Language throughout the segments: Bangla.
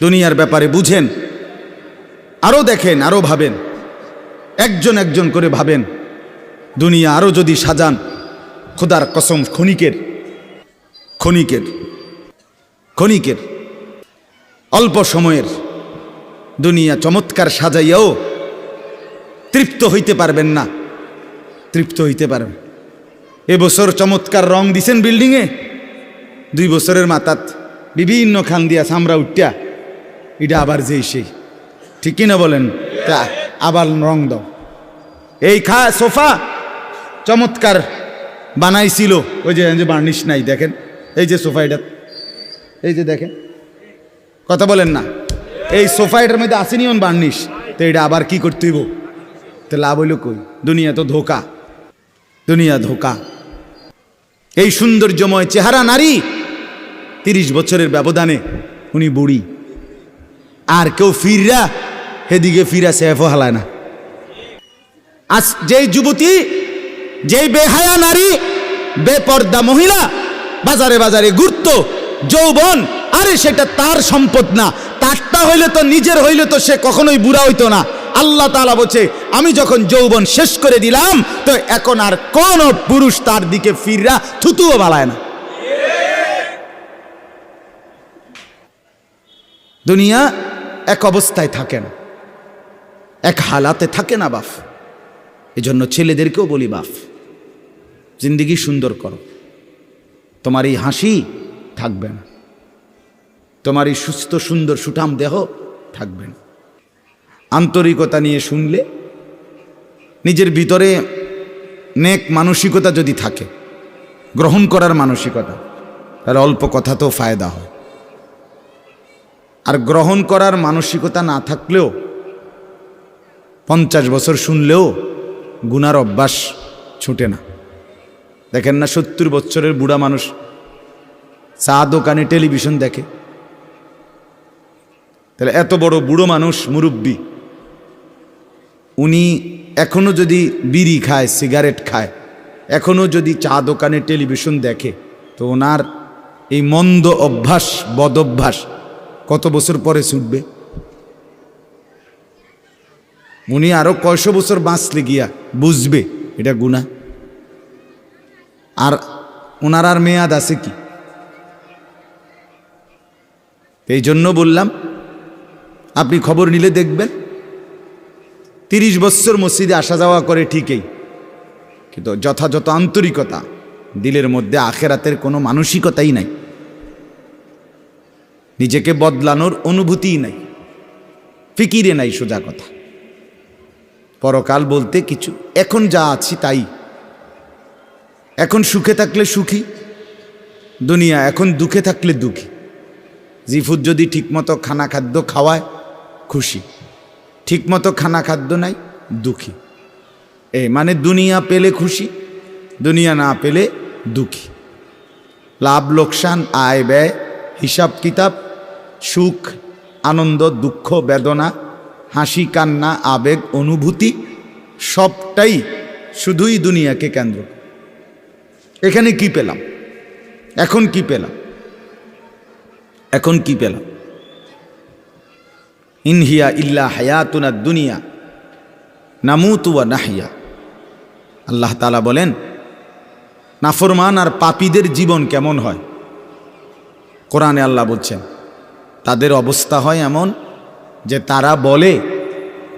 দুনিয়ার ব্যাপারে বুঝেন, আরও দেখেন, আরও ভাবেন, একজন একজন করে ভাবেন। দুনিয়া আরও যদি সাজান, খোদার কসম ক্ষণিকের ক্ষণিকের ক্ষণিকের অল্প সময়ের দুনিয়া চমৎকার সাজাইয়াও তৃপ্ত হইতে পারবেন না, তৃপ্ত হইতে পারবেন। এবছর চমৎকার রং দিছেন বিল্ডিংয়ে, 2 বছরের মাথাত বিভিন্ন খান দিয়া চামড়া উঠিয়া এটা আবার যেই সেই, ঠিক কিনা বলেন? তা আবার রং দাও। এই সোফা চমৎকার বানাইছিল, ওই যে বার্নিশ নাই, দেখেন এই যে সোফা, এটা এই যে দেখেন, কথা বলেন না, এই সোফা এটার মধ্যে আসেনি অন বার্নিশ, তো এটা আবার কি করতে হইব? তো লাভ হইল কই? দুনিয়া তো ধোকা, দুনিয়া ধোকা। এই সৌন্দর্যময় চেহারা নারী 30 বছরের ব্যবধানে উনি বুড়ি, আর কেউ ফিররা হেদিকে ফিরা সেফও হালায় না। আজ যেই যুবতী, যেই বেহায়া নারী, বেপর্দা মহিলা বাজারে বাজারে ঘুরতো, যৌবন, আরে সেটা তার সম্পদ না, তারটা হইলে তো নিজের হইলে তো সে কখনোই বুড়া হইতো না। আল্লাহ তাআলা বলছে, আমি যখন যৌবন শেষ করে দিলাম, তো এখন আর কোন পুরুষ তার দিকে ফিররা থুতুও বালায় না। দুনিয়া এক অবস্থায় থাকে না, এক হালাতে থাকে না বাপ। এজন্য ছেলেদেরকেও বলি, বাপ জিন্দেগি সুন্দর করো। তোমার এই হাসি থাকবে না, তোমার এই সুস্থ সুন্দর সুঠাম দেহ থাকবে না। আন্তরিকতা নিয়ে শুনলে, নিজের ভিতরে নেক মানসিকতা যদি থাকে, গ্রহণ করার মানসিকতা, তাহলে অল্প কথাতেও ফায়দা হয়। আর গ্রহণ করার মানসিকতা না থাকলেও 50 বছর শুনলেও গুনার অভ্যাস ছুটে না। দেখেন না, 70 বছরের বুড়া মানুষ চা দোকানে টেলিভিশন দেখে, তাহলে এত বড় বুড়ো মানুষ, মুরব্বী, উনি এখনো যদি বিড়ি খায়, সিগারেট খায়, এখনো যদি চা দোকানে টেলিভিশন দেখে, তো ওনার এই মন্দ অভ্যাস, বদ অভ্যাস কত বছর পরে ছুটবে? উনি আরো কয়শো বছর বাঁচলে গিয়া বুঝবে এটা গুনাহ। আর ওনার আর মেয়াদ আছে কি? এই জন্য বললাম, আপনি খবর নিলে দেখবেন 30 বছর মসজিদে আসা যাওয়া করে ঠিকই, কিন্তু যথাযথ আন্তরিকতা, দিলের মধ্যে আখেরাতের কোনো মানসিকতাই নাই, নিজেকে বদলানোর অনুভূতিই নাই, ফিকিরে নাই। সোজা কথা, পরকাল বলতে কিছু, এখন যা আছি তাই। এখন সুখে থাকলে সুখী দুনিয়া, এখন দুঃখে থাকলে দুঃখী। জিফুত যদি ঠিকমতো খানা খাদ্য খাওয়ায় খুশি, ঠিকমতো খানা খাদ্য নাই দুঃখী। এই মানে দুনিয়া পেলে খুশি, দুনিয়া না পেলে দুঃখী। লাভ লোকসান, আয় ব্যয়, হিসাব কিতাব, সুখ আনন্দ, দুঃখ বেদনা, হাসি কান্না, আবেগ অনুভূতি, সবটাই শুধুই দুনিয়াকে কেন্দ্র। এখানে কি পেলাম? এখন কি পেলাম? এখন কি পেলাম? ইনহিয়া ইল্লা হায়াতুনা দুনিয়া নামুতু ওয়া নাহইয়া। আল্লাহ তাআলা বলেন, নাফরমান আর পাপীদের জীবন কেমন হয়? কোরআনে আল্লাহ বলছেন, তাদের অবস্থা হয় এমন যে তারা বলে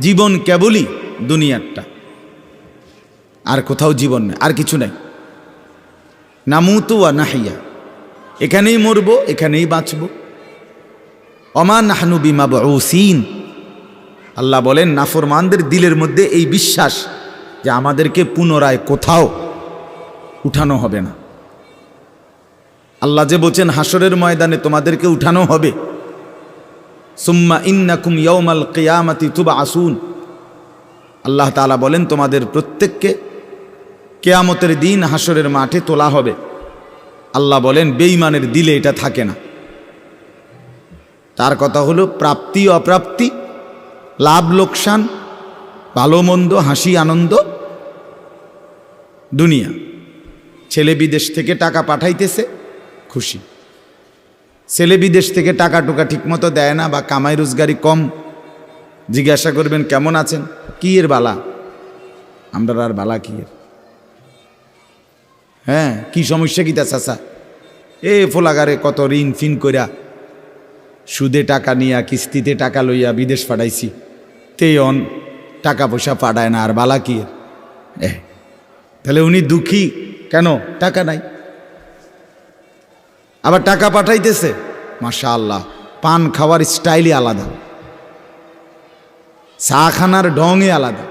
জীবন কেবলই দুনিয়ারটা, আর কোথাও জীবন নেই, আর কিছু নাই। নামুতু ওয়া নাহইয়া, এখানেই মরব, এখানেই বাঁচব। অমা নাহনু বিমাবউসিন। আল্লাহ বলেন, নাফরমানদের দিলের মধ্যে এই বিশ্বাস যে আমাদেরকে পুনরায় কোথাও উঠানো হবে না। আল্লাহ যে বলছেন হাসরের ময়দানে তোমাদেরকে উঠানো হবে, সুম্মা ইন্নাকুম ইয়াউমাল কিয়ামাতি তুবআসুন। আল্লাহ তাআলা বলেন, তোমাদের প্রত্যেককে কিয়ামতের দিন হাসরের মাঠে তোলা হবে। আল্লাহ বলেন, বেঈমানের দিলে এটা থাকে না। তার কথা হলো, প্রাপ্তি অপ্রাপ্তি, লাভ লোকসান, ভালো মন্দ, হাসি আনন্দ, দুনিয়া। ছেলে বিদেশ থেকে টাকা পাঠাইতেছে, খুশি। ছেলে বিদেশ থেকে টাকা টুকা ঠিকমতো দেয় না বা কামাই রোজগারি কম, জিজ্ঞাসা করবেন কেমন আছেন, কি এর বালা, আমরা আর বালা কি এর, হ্যাঁ কি সমস্যা কি তা চাচা, এ ফোলাগারে কত ঋণ ফিন কইরা সুদে টাকা নিয়া কিস্তিতে টাকা লইয়া বিদেশ পাঠাইছি, তেয়ন টাকা পয়সা পাঠায় না, আর বালা কি এর। তাহলে উনি দুঃখী কেন, টাকা নাই, আবার টাকা পাঠাইতেছে মাশাআল্লাহ, পান খাওয়ার স্টাইলই আলাদা, চা খানার ঢঙে আলাদা,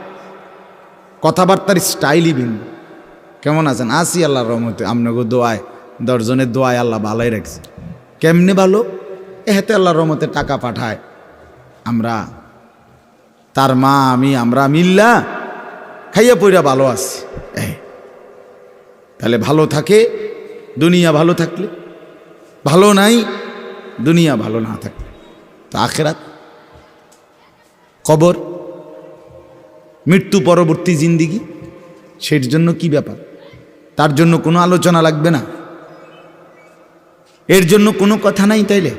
কথাবার্তার স্টাইলই ভিন্ন। কেমন আছেন, আসি আল্লাহর রহমতে, আপনাকে দোয়ায় 10 জনের দোয়ায় আল্লাহ ভালোই রাখছে। কেমনে ভালো, এতে আল্লাহর রহমতে টাকা পাঠায়, আমরা তার মা আমি আমরা মিল্লা খাইয়া পইরা ভালো আছি। তাহলে ভালো থাকে দুনিয়া, ভালো থাকলে ভালো নাই দুনিয়া, ভালো না থাকলে তো আখেরাত, কবর, মৃত্যু পরবর্তী জিন্দিগি, সের জন্য কি ব্যাপার, তার জন্য কোনো আলোচনা লাগবে না, এর জন্য কোনো কথা নাই। তাইলে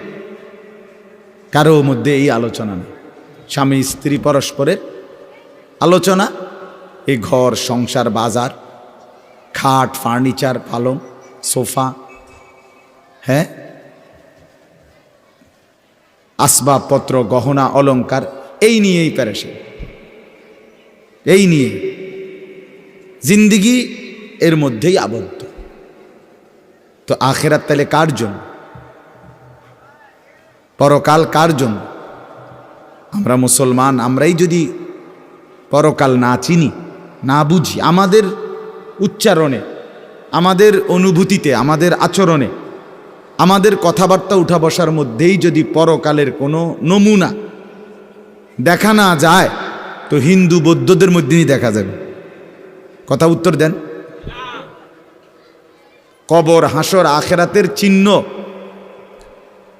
কারো মধ্যে এই আলোচনা নেই, স্বামী স্ত্রী পরস্পরের আলোচনা, এই ঘর সংসার বাজার, খাট ফার্নিচার পালং সোফা, হ্যাঁ আসবাবপত্র গহনা অলংকার, এই নিয়েই পেরেশান, এই নিয়ে জিন্দিগি এর মধ্যেই আবদ্ধ। তো আখেরাত তাহলে কার জন্য, পরকাল কার জন্য? আমরা মুসলমান, আমরাই যদি পরকাল না চিনি না বুঝি, আমাদের উচ্চারণে আমাদের অনুভূতিতে আমাদের আচরণে আমাদের কথাবার্তা উঠা বসার মধ্যেই যদি পরকালের কোনো নমুনা দেখা না যায়, তো হিন্দু বৌদ্ধদের মধ্যেই দেখা যাবে। কথা উত্তর দেন। কবর হাসর আখেরাতের চিহ্ন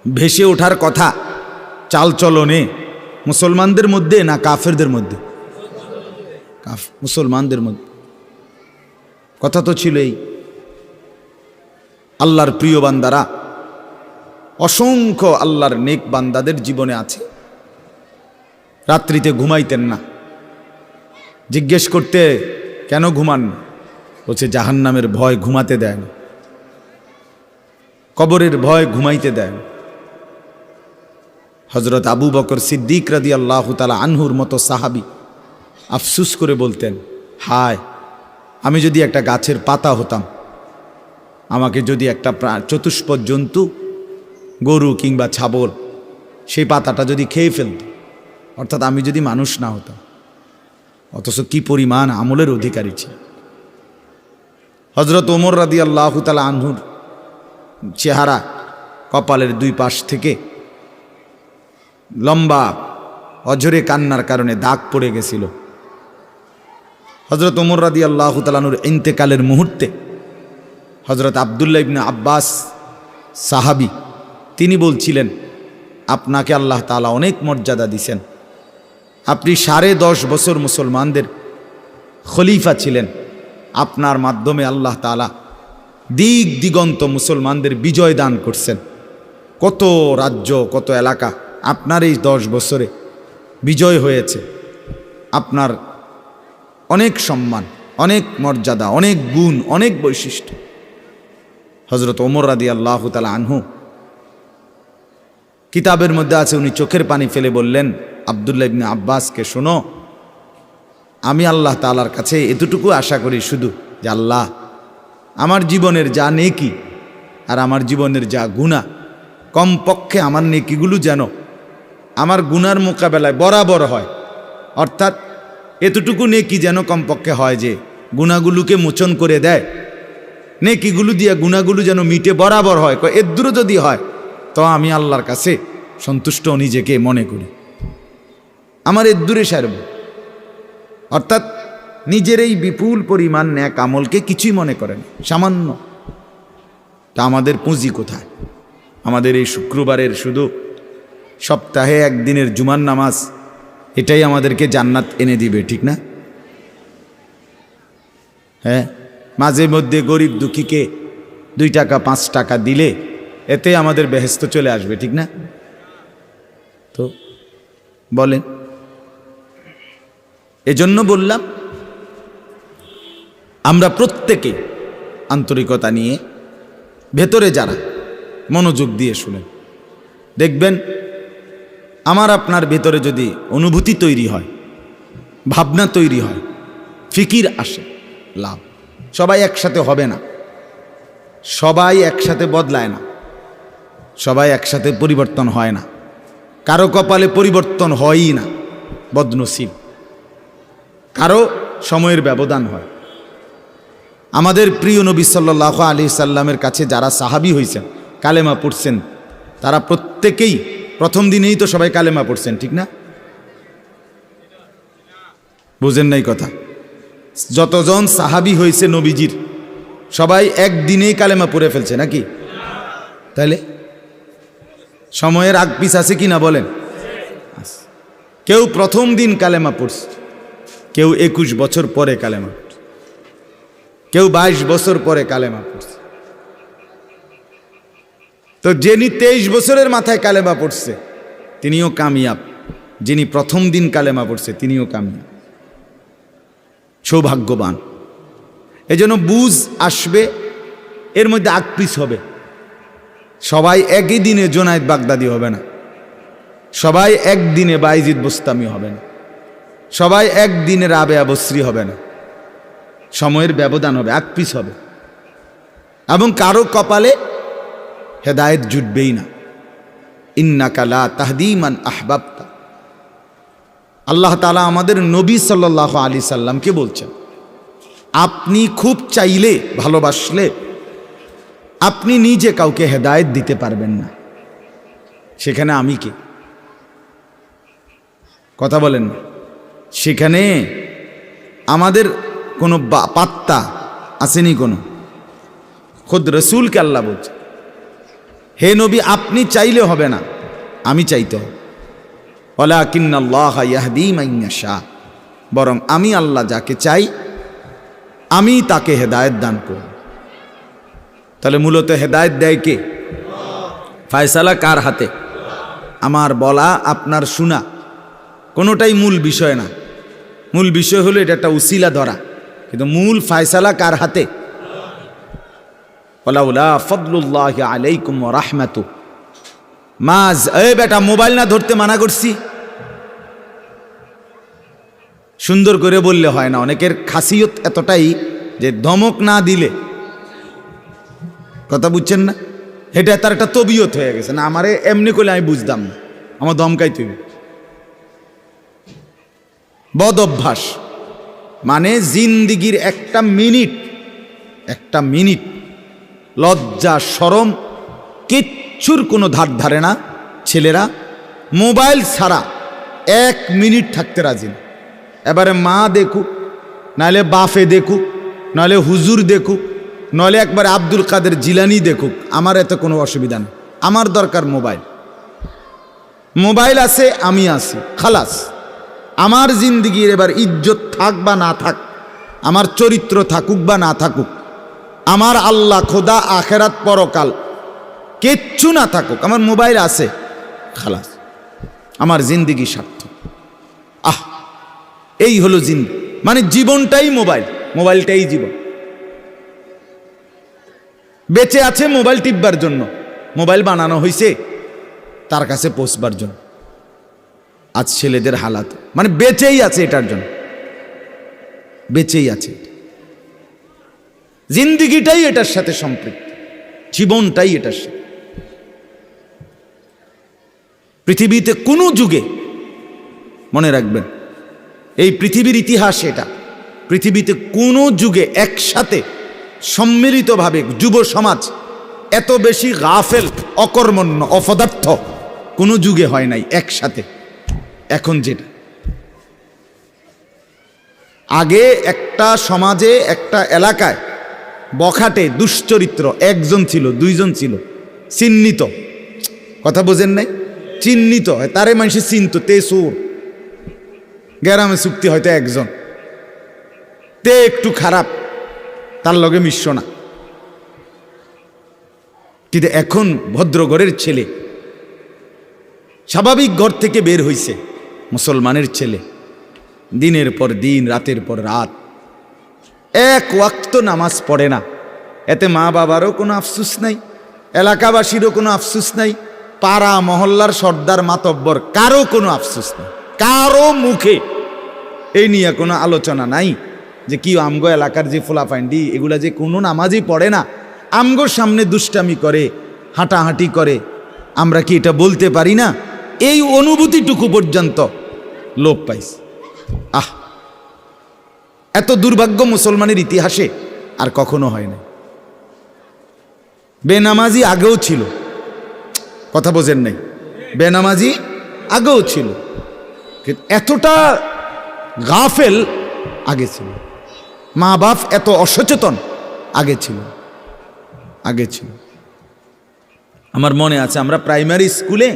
ভেসে ওঠার কথা চালচলনে মুসলমানদের মধ্যে না কাফেরদের মধ্যে? মুসলমানদের মধ্যে। কথা তো ছিলই। আল্লাহর প্রিয় বান্দারা, অসংখ্য আল্লাহর নেক বান্দাদের জীবনে আছে, রাত্রিতে ঘুমাইতেন না। জিজ্ঞেস করতে কেন ঘুমান না, বলছে জাহান্নামের ভয় ঘুমাতে দেয় না, কবরের ভয় ঘুমাইতে দেয় না। হজরত আবু বকর সিদ্দিক রাদিয়াল্লাহু তাআলা আনহুর মতো সাহাবী আফসুস করে বলতেন, হায় আমি যদি একটা গাছের পাতা হতাম, আমাকে যদি একটা চতুষ্পদ জন্তু গরু কিংবা ছাগল সেই পাতাটা যদি খেয়ে ফেলত, অর্থাৎ আমি যদি মানুষ না হতাম। অথচ কি পরিমাণ আমলের অধিকারী ছিল। হজরত ওমর রাদিয়াল্লাহু তাআলা আনহুর চেহারা কপালের দুই পাশ থেকে লম্বা অঝরে কান্নার কারণে দাগ পড়ে গেছিল। হজরত ওমর রাদিয়াল্লাহু তাআলা আনহুর ইন্তেকালের মুহূর্তে হজরত আব্দুল্লাহ ইবনে আব্বাস সাহাবী তিনি বলছিলেন, আপনাকে আল্লাহ তাআলা অনেক মর্যাদা দিয়েছেন, আপনি 10.5 বছর মুসলমানদের খলিফা ছিলেন, আপনার মাধ্যমে আল্লাহ তাআলা দিক দিগন্ত মুসলমানদের বিজয় দান করছেন। কত রাজ্য কত এলাকা আপনার এই 10 বছরে বিজয় হয়েছে। আপনার অনেক সম্মান, অনেক মর্যাদা, অনেক গুণ, অনেক বৈশিষ্ট্য। হজরত ওমর রাদিয়াল্লাহু তাআলা আনহু কিতাবের মধ্যে আছে, উনি চোখের পানি ফেলে বললেন আব্দুল্লাহ ইবনে আব্বাসকে, শোনো, আমি আল্লাহ তাআলার কাছে এতটুকু আশা করি শুধু যে আল্লাহ আমার জীবনের যা নেকি আর আমার জীবনের যা গুনাহ, কমপক্ষে আমার নেকিগুলো যেন আমার গুনার মোকাবেলায় বরাবর হয়। অর্থাৎ এতটুকু নেকি যেন কমপক্ষে হয় যে গুনাহগুলোকে মোচন করে দেয়, নেকিগুলো দিয়ে গুনাহগুলো যেন মিটে বরাবর হয়। এর দূরে যদি হয় তো আমি আল্লাহর কাছে সন্তুষ্ট নিজেকে মনে করি, আমার এর দূরে সারব। অর্থাৎ নিজের এই বিপুল পরিমাণ নেক আমলকে কিছুই মনে করেন, সামান্য। তা আমাদের পুঁজি কোথায়? আমাদের এই শুক্রবারের শুধু সপ্তাহে একদিনের জুমার নামাজ, এটাই আমাদেরকে জান্নাত এনে দিবে, ঠিক না? হ্যাঁ, মাঝে মধ্যে গরিব দুঃখীকে 2 টাকা 5 টাকা দিলে এতে আমাদের বেহেশত চলে আসবে, ঠিক না? তো বলেন, এজন্য বললাম আমরা প্রত্যেকে আন্তরিকতা নিয়ে ভেতরে যারা মনোযোগ দিয়ে শুনেন, দেখবেন আমার আপনার ভেতরে যদি অনুভূতি তৈরি হয়, ভাবনা তৈরি হয়, ফিকির আসে, লাভ। সবাই একসাথে হবে না, সবাই একসাথে বদলায় না, সবাই একসাথে পরিবর্তন হয় না, কারো কপালে পরিবর্তন হয়ই না, বদনসিব। কারো সময়ের ব্যবধান হয়। আমাদের প্রিয় নবী সাল্লাল্লাহু আলাইহি সাল্লামের কাছে যারা সাহাবী হয়েছেন, কালেমা পড়ছেন, তারা প্রত্যেকেই প্রথম দিনেই তো সবাই কালেমা পড়ছেন, ঠিক না? বুঝেন নাই কথা? যতজন সাহাবী হয়েছে নবীজির, সবাই একদিনেই কালেমা পড়ে ফেলছে নাকি? তাহলে সময়ের আগ পিছ আছে কি না বলেন? কেউ প্রথম দিন কালেমা পড়ছে, কেউ 21 বছর পরে কালেমা পড়ছে, কেউ 22 বছর পরে কালেমা পড়ছে। তো যিনি 23 বছরের মাথায় কালেমা পড়ছে তিনিও কামিয়াব, যিনি প্রথম দিন কালেমা পড়ছে তিনিও কামিয়াব, সৌভাগ্যবান। এজন্য বুঝ আসবে, এর মধ্যে আকপিস হবে। সবাই একই দিনে জোনায়েদ বাগদাদি হবে না, সবাই একদিনে বাইজিদ বোস্তামি হবে না, সবাই একদিনে রাবেয়া বসরি হবে না, সময়ের ব্যবধান হবে, আকপিস হবে। এবং কারো কপালে হেদায়েত জুটবেই না। ইন্নাকা লা তাহদি মান আহবাবতা। আল্লাহ তাআলা আমাদের নবী সাল্লাল্লাহু আলাইহি সাল্লামকে বলছেন, আপনি খুব চাইলে, ভালোবাসলে আপনি নিজে কাউকে হেদায়েত দিতে পারবেন না, সেখানে আমি কে? কথা বলেন না। সেখানে আমাদের কোনো পাত্তা আসেনি কোনো। খুদ রসুলকে আল্লাহ বলছে, হে নবী আপনি চাইলে হবে না, আমি চাইতে হবে। ওয়ালাকিন্নাল্লাহ ইয়াহদি মান ইয়াশা, বরং আমি আল্লাহ যাকে চাই আমি তাকে হেদায়েত দান করি। তাহলে মূলত হেদায়েত দেয় কে? ফয়সালা কার হাতে? আমার বলা আপনার শোনা কোনোটাই মূল বিষয় না। মূল বিষয় হলো এটা একটা উসিলা ধরা, কিন্তু মূল ফয়সালা কার হাতে? ওয়ালাউলা ফাদলুল্লাহি আলাইকুম ওয়া রাহমাতু মাজ। এই বেটা মোবাইল না ধরতে মানা করছি, সুন্দর করে বললে হয় না। অনেকের খাসিয়ত এতটাই যে ধমক না দিলে, কথা বুঝছেন না, এটা তার একটা তবিয়ত হয়ে গেছে। না আমারে এমনি করলে আমি বুঝতাম না, আমার ধমকাই তুই। বদ অভ্যাস মানে জিন্দিগির একটা মিনিট লজ্জা শরম কিচ্ছুর কোনো ধার ধারে না। ছেলেরা মোবাইল ছাড়া 1 মিনিট থাকতে রাজি না। এবারে মা দেখুক, নাহলে বাফে দেখুক, নাহলে হুজুর দেখুক, নাহলে একবারে আব্দুল কাদের জিলানি দেখুক, আমার এতে কোনো অসুবিধা নেই। আমার দরকার মোবাইল। মোবাইল আছে, আমি আছি, খালাস। আমার জিন্দিগির এবার ইজ্জত থাক বা না থাক, আমার চরিত্র থাকুক বা না থাকুক, আমার আল্লাহ খোদা আখেরাত পরকাল কিচ্ছু না থাকুক, আমার মোবাইল আছে, খালাস, আমার জিন্দিগি সার্থক। এই হলো জিন্দিগি, মানে জীবনটাই মোবাইল, মোবাইলটাই জীবন। বেঁচে আছে মোবাইল টিপবার জন্য, মোবাইল বানানো হয়েছে তার কাছে পৌঁছবার জন্য। আজ ছেলেদের হালাত মানে বেঁচেই আছে এটার জন্য, বেঁচেই আছে। জিন্দিগিটাই এটার সাথে সম্পৃক্ত, জীবনটাই এটার সাথে। পৃথিবীতে কোনো যুগে, মনে রাখবেন এই পৃথিবীর ইতিহাস এটা, পৃথিবীতে কোনো যুগে একসাথে সম্মিলিতভাবে যুব সমাজ এত বেশি গাফেল, অকর্মণ্য, অপদার্থ কোনো যুগে হয় নাই একসাথে। এখন যেটা আগে একটা সমাজে, একটা এলাকায় বখাটে দুশ্চরিত্র একজন ছিল, দুইজন ছিল, চিহ্নিত, কথা বোঝেন নাই, চিহ্নিত হয়, তারে মানুষে চিনত, তে সুর। গ্রামে চুক্তি হয়তো একজন, তে একটু খারাপ, তার লগে মিশ্র না। কিন্তু এখন ভদ্রঘরের ছেলে, স্বাভাবিক ঘর থেকে বের হইছে মুসলমানের ছেলে, দিনের পর দিন, রাতের পর রাত এক ওয়াক্ত নামাজ পড়ে না। এতে মা বাবারও কোনো আফসোস নাই, এলাকাবাসীরও কোনো আফসোস নাই, পাড়া মহল্লার সর্দার মাতব্বর কারো কোনো আফসোস নেই, কারো মুখে এই নিয়ে কোনো আলোচনা নাই যে কি আমগো এলাকার যে ফোলাফাইন্ডি এগুলা যে কোনো নামাজই পড়ে না, আমগোর সামনে দুষ্টামি করে, হাঁটাহাঁটি করে, আমরা কি এটা বলতে পারি না? এই অনুভূতিটুকু পর্যন্ত লোপ পাইছে। এত দুর্ভাগ্য মুসলমানের ইতিহাসে আর কখনো হয় না। বেনামাজি আগেও ছিল, কথা বোঝেন নাই, বেনামাজি আগেও ছিল, কিন্তু এতটা গাফেল আগে ছিল, মা বাপ এত অসচেতন আগে ছিল। আমার মনে আছে আমরা প্রাইমারি স্কুলে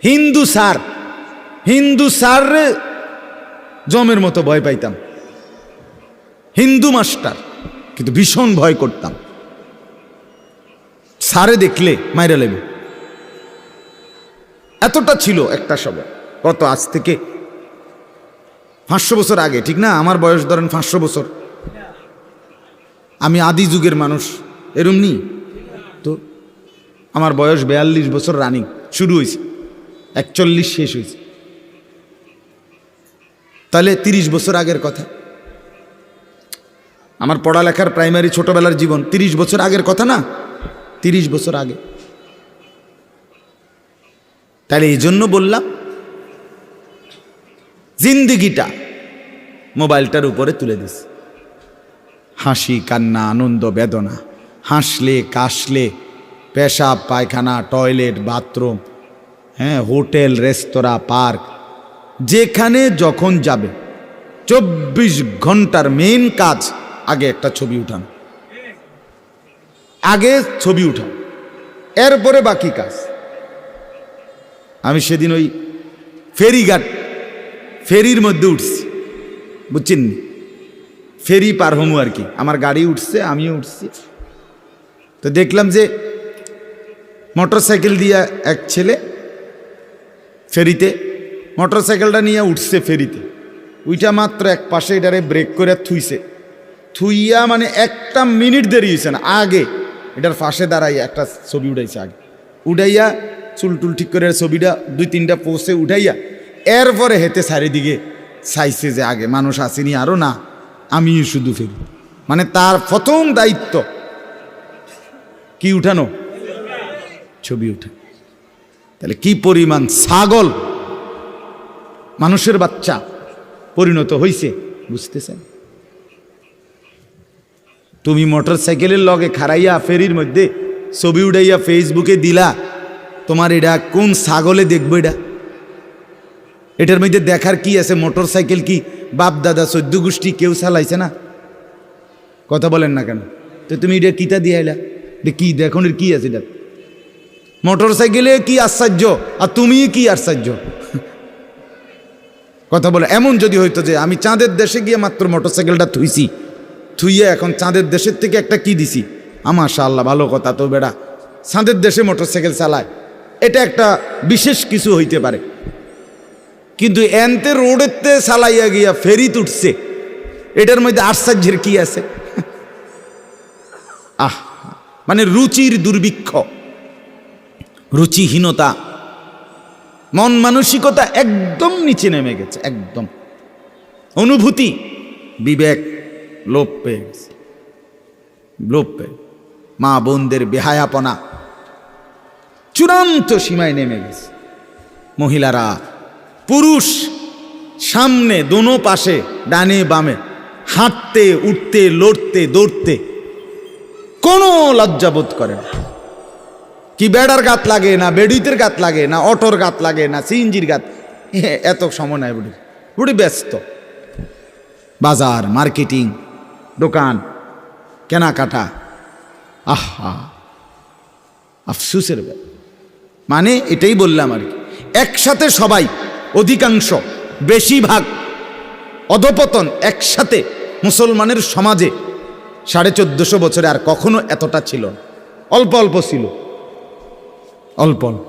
হিন্দু স্যার জমের মতো ভয় পাইতাম, হিন্দু মাস্টার, কিন্তু ভীষণ ভয় করতাম। স্যারে দেখলে মাইরা লেবে, এতটা ছিল একটা সময়। কত আজ থেকে 500 বছর আগে, ঠিক না? আমার বয়স ধরেন 500 বছর, আমি আদি যুগের মানুষ, এরম নি তো। আমার বয়স 42 বছর রানিং, শুরু হয়েছে 41 শেষ হয়েছে, তাহলে 30 বছর আগের কথা। আমার পড়ালেখার প্রাইমারি ছোটবেলার জীবন 30 বছর আগের কথা না, 30 বছর আগে। তাহলে এই জন্য বললাম জিন্দিগিটা মোবাইলটার উপরে তুলে দিস, হাসি কান্না আনন্দ বেদনা, হাসলে কাশলে, পেশাব পায়খানা টয়লেট বাথরুম, হোটেল রেস্তোরাঁ পার্ক, যেখানে যখন যাবে 24 ঘন্টার মেইন কাজ আগে একটা ছবি উঠানো, আগে ছবি উঠাও, এরপরে বাকি কাজ। আমি সেদিন ওই ফেরির মধ্যে উঠছি, বুঝছেন, ফেরি পার হমু আর কি, আমার গাড়ি উঠছে, আমিও উঠছি, তো দেখলাম যে মোটরসাইকেল দিয়ে এক ছেলে ফেরিতে, মোটরসাইকেলটা নিয়ে উঠছে ফেরিতে, ওইটা মাত্র এক পাশে এটারে ব্রেক করে থুইয়া মানে 1 মিনিট দেরি হয়েছে না, আগে এটার পাশে দাঁড়াইয়া একটা ছবি উঠাইছে, আগে উঠাইয়া চুলটুল ঠিক করে ছবিটা 2-3টা পোস্টে উঠাইয়া এরপরে হেঁটে চারিদিকে চাইছে যে আগে মানুষ আসেনি আরও না, আমি শুধু ফেরি। মানে তার প্রথম দায়িত্ব কি উঠানো, ছবি উঠা। তাহলে কি পরিমাণ ছাগল মানুষের বাচ্চা পরিণত হইছে বুঝতেছেন? তুমি মোটরসাইকেলের লগে খাড়াইয়া ফেরির মধ্যে ছবি উঠাইয়া ফেসবুকে দিলা, তোমার এটা কোন ছাগলে দেখবো? এটার মধ্যে দেখার কি আছে? মোটরসাইকেল কি বাপ দাদা 14 গোষ্ঠী কেউ চালাইছে না? কথা বলেন না কেন? তো তুমি এটা কিতা দিয়ে আইলা, কি দেখুন কি আছে এটা? মোটরসাইকেলে কি আশ্চর্য আর তুমি কি আশ্চর্য? কথা বলে এমন যদি হইতো যে আমি চাঁদের দেশে গিয়ে মাত্র মোটরসাইকেলটা থুইয়া এখন চাঁদের দেশের থেকে একটা কি দিছি, মাশাআল্লাহ ভালো কথা, তো বেড়া চাঁদের দেশে মোটরসাইকেল চালায়, এটা একটা বিশেষ কিছু হইতে পারে। কিন্তু এনতে রোডেতে চালাইয়া গিয়া ফেরি উঠছে, এটার মধ্যে আশ্চর্যের কি আছে? মানে রুচির দুর্ভিক্ষ, রুচিহীনতা, মন মানসিকতা একদম নিচে নেমে গেছে, একদম অনুভূতি বিবেক লোপ পেয়ে গেছে, মা বোনদের বেহায়াপনা চূড়ান্ত সীমায় নেমে গেছে। মহিলারা পুরুষ সামনে দোনো পাশে ডানে বামে হাঁটতে উঠতে লড়তে দৌড়তে কোনো লজ্জাবোধ করে না। কি বেড়ার গাত লাগে না, বেডুইতের গাত লাগে না, অটোর গাত লাগে না, সিএনজির গাত, এত সময় নাই। বুড়ি ব্যস্ত, বাজার মার্কেটিং, দোকান কেনাকাটা, আফসুসের ব্যাপার। মানে এটাই বললাম আর কি, একসাথে সবাই, অধিকাংশ বেশিরভাগ অধপতন একসাথে মুসলমানের সমাজে 1450 বছরে আর কখনো এতটা ছিল না। অল্প অল্প ছিল, অল্প অল্প,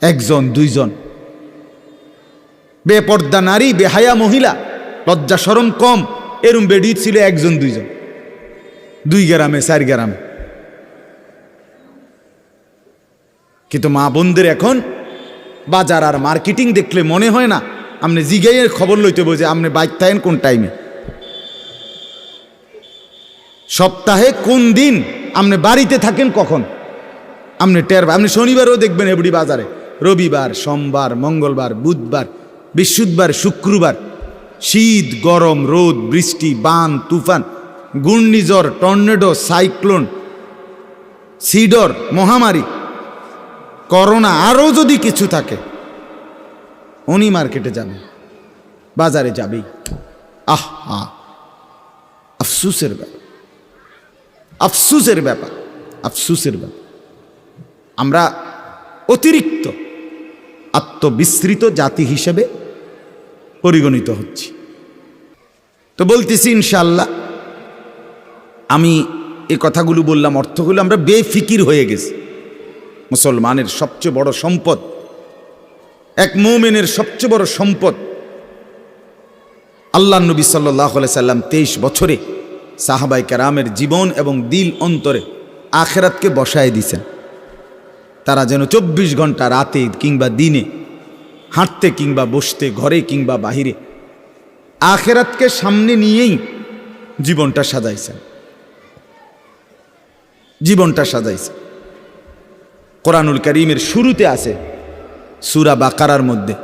একজন দুইজন। বেপর্দা নারী, বেহায়া মহিলা, লজ্জা শরম কম, এরম বেডি ছিল একজন দুইজন, 2 গ্রামে 4 গ্রামে। কিন্তু মা বোনদের এখন বাজার আর মার্কেটিং দেখলে মনে হয় না আপনি জিগাইয়ের খবর লইতে বোঝে আপনি বাইক থাকেন কোন টাইমে, সপ্তাহে কোন দিন আপনি বাড়িতে থাকেন কখন আপনি টের। আপনি শনিবারও দেখবেন এবড়ি বাজারে, রবিবার, সোমবার, মঙ্গলবার, বুধবার, বৃহস্পতিবার, শুক্রবার, শীত, গরম, রোদ, বৃষ্টি, বান, তুফান, ঘূর্ণিঝড়, টর্নেডো, সাইক্লোন, সিডর, মহামারী, করোনা, আরও যদি কিছু থাকে, উনি মার্কেটে যাবে, বাজারে যাবেই। আহা, আফসুসের ব্যাপার, আফসুসের ব্যাপার, আফসুসের ব্যাপার। আমরা অতিরিক্ত আত্মবিস্মৃত জাতি হিসেবে পরিগণিত হচ্ছি। তো বলতেছি ইনশাআল্লাহ, আমি এই কথাগুলো বললাম, অর্থগুলো আমরা বেফিকির হয়ে গেছি। মুসলমানের সবচেয়ে বড় সম্পদ, এক মুমিনের সবচেয়ে বড় সম্পদ, আল্লাহ নবী সাল্লাল্লাহু আলাইহি সাল্লাম 23 বছরে সাহাবায়ে কেরামের জীবন এবং দিল অন্তরে আখিরাতকে বসায় দিয়েছেন। তারা যেন 24 ঘন্টা রাতে কিংবা দিনে, হাঁটতে কিংবা বসতে, ঘরে কিংবা বাহিরে, আখিরাতকে সামনে নিয়েই জীবনটা সাজাইছেন, জীবনটা সাজাইছেন। কোরআনুল কারীমের শুরুতে আছে সূরা বাকারার মধ্যে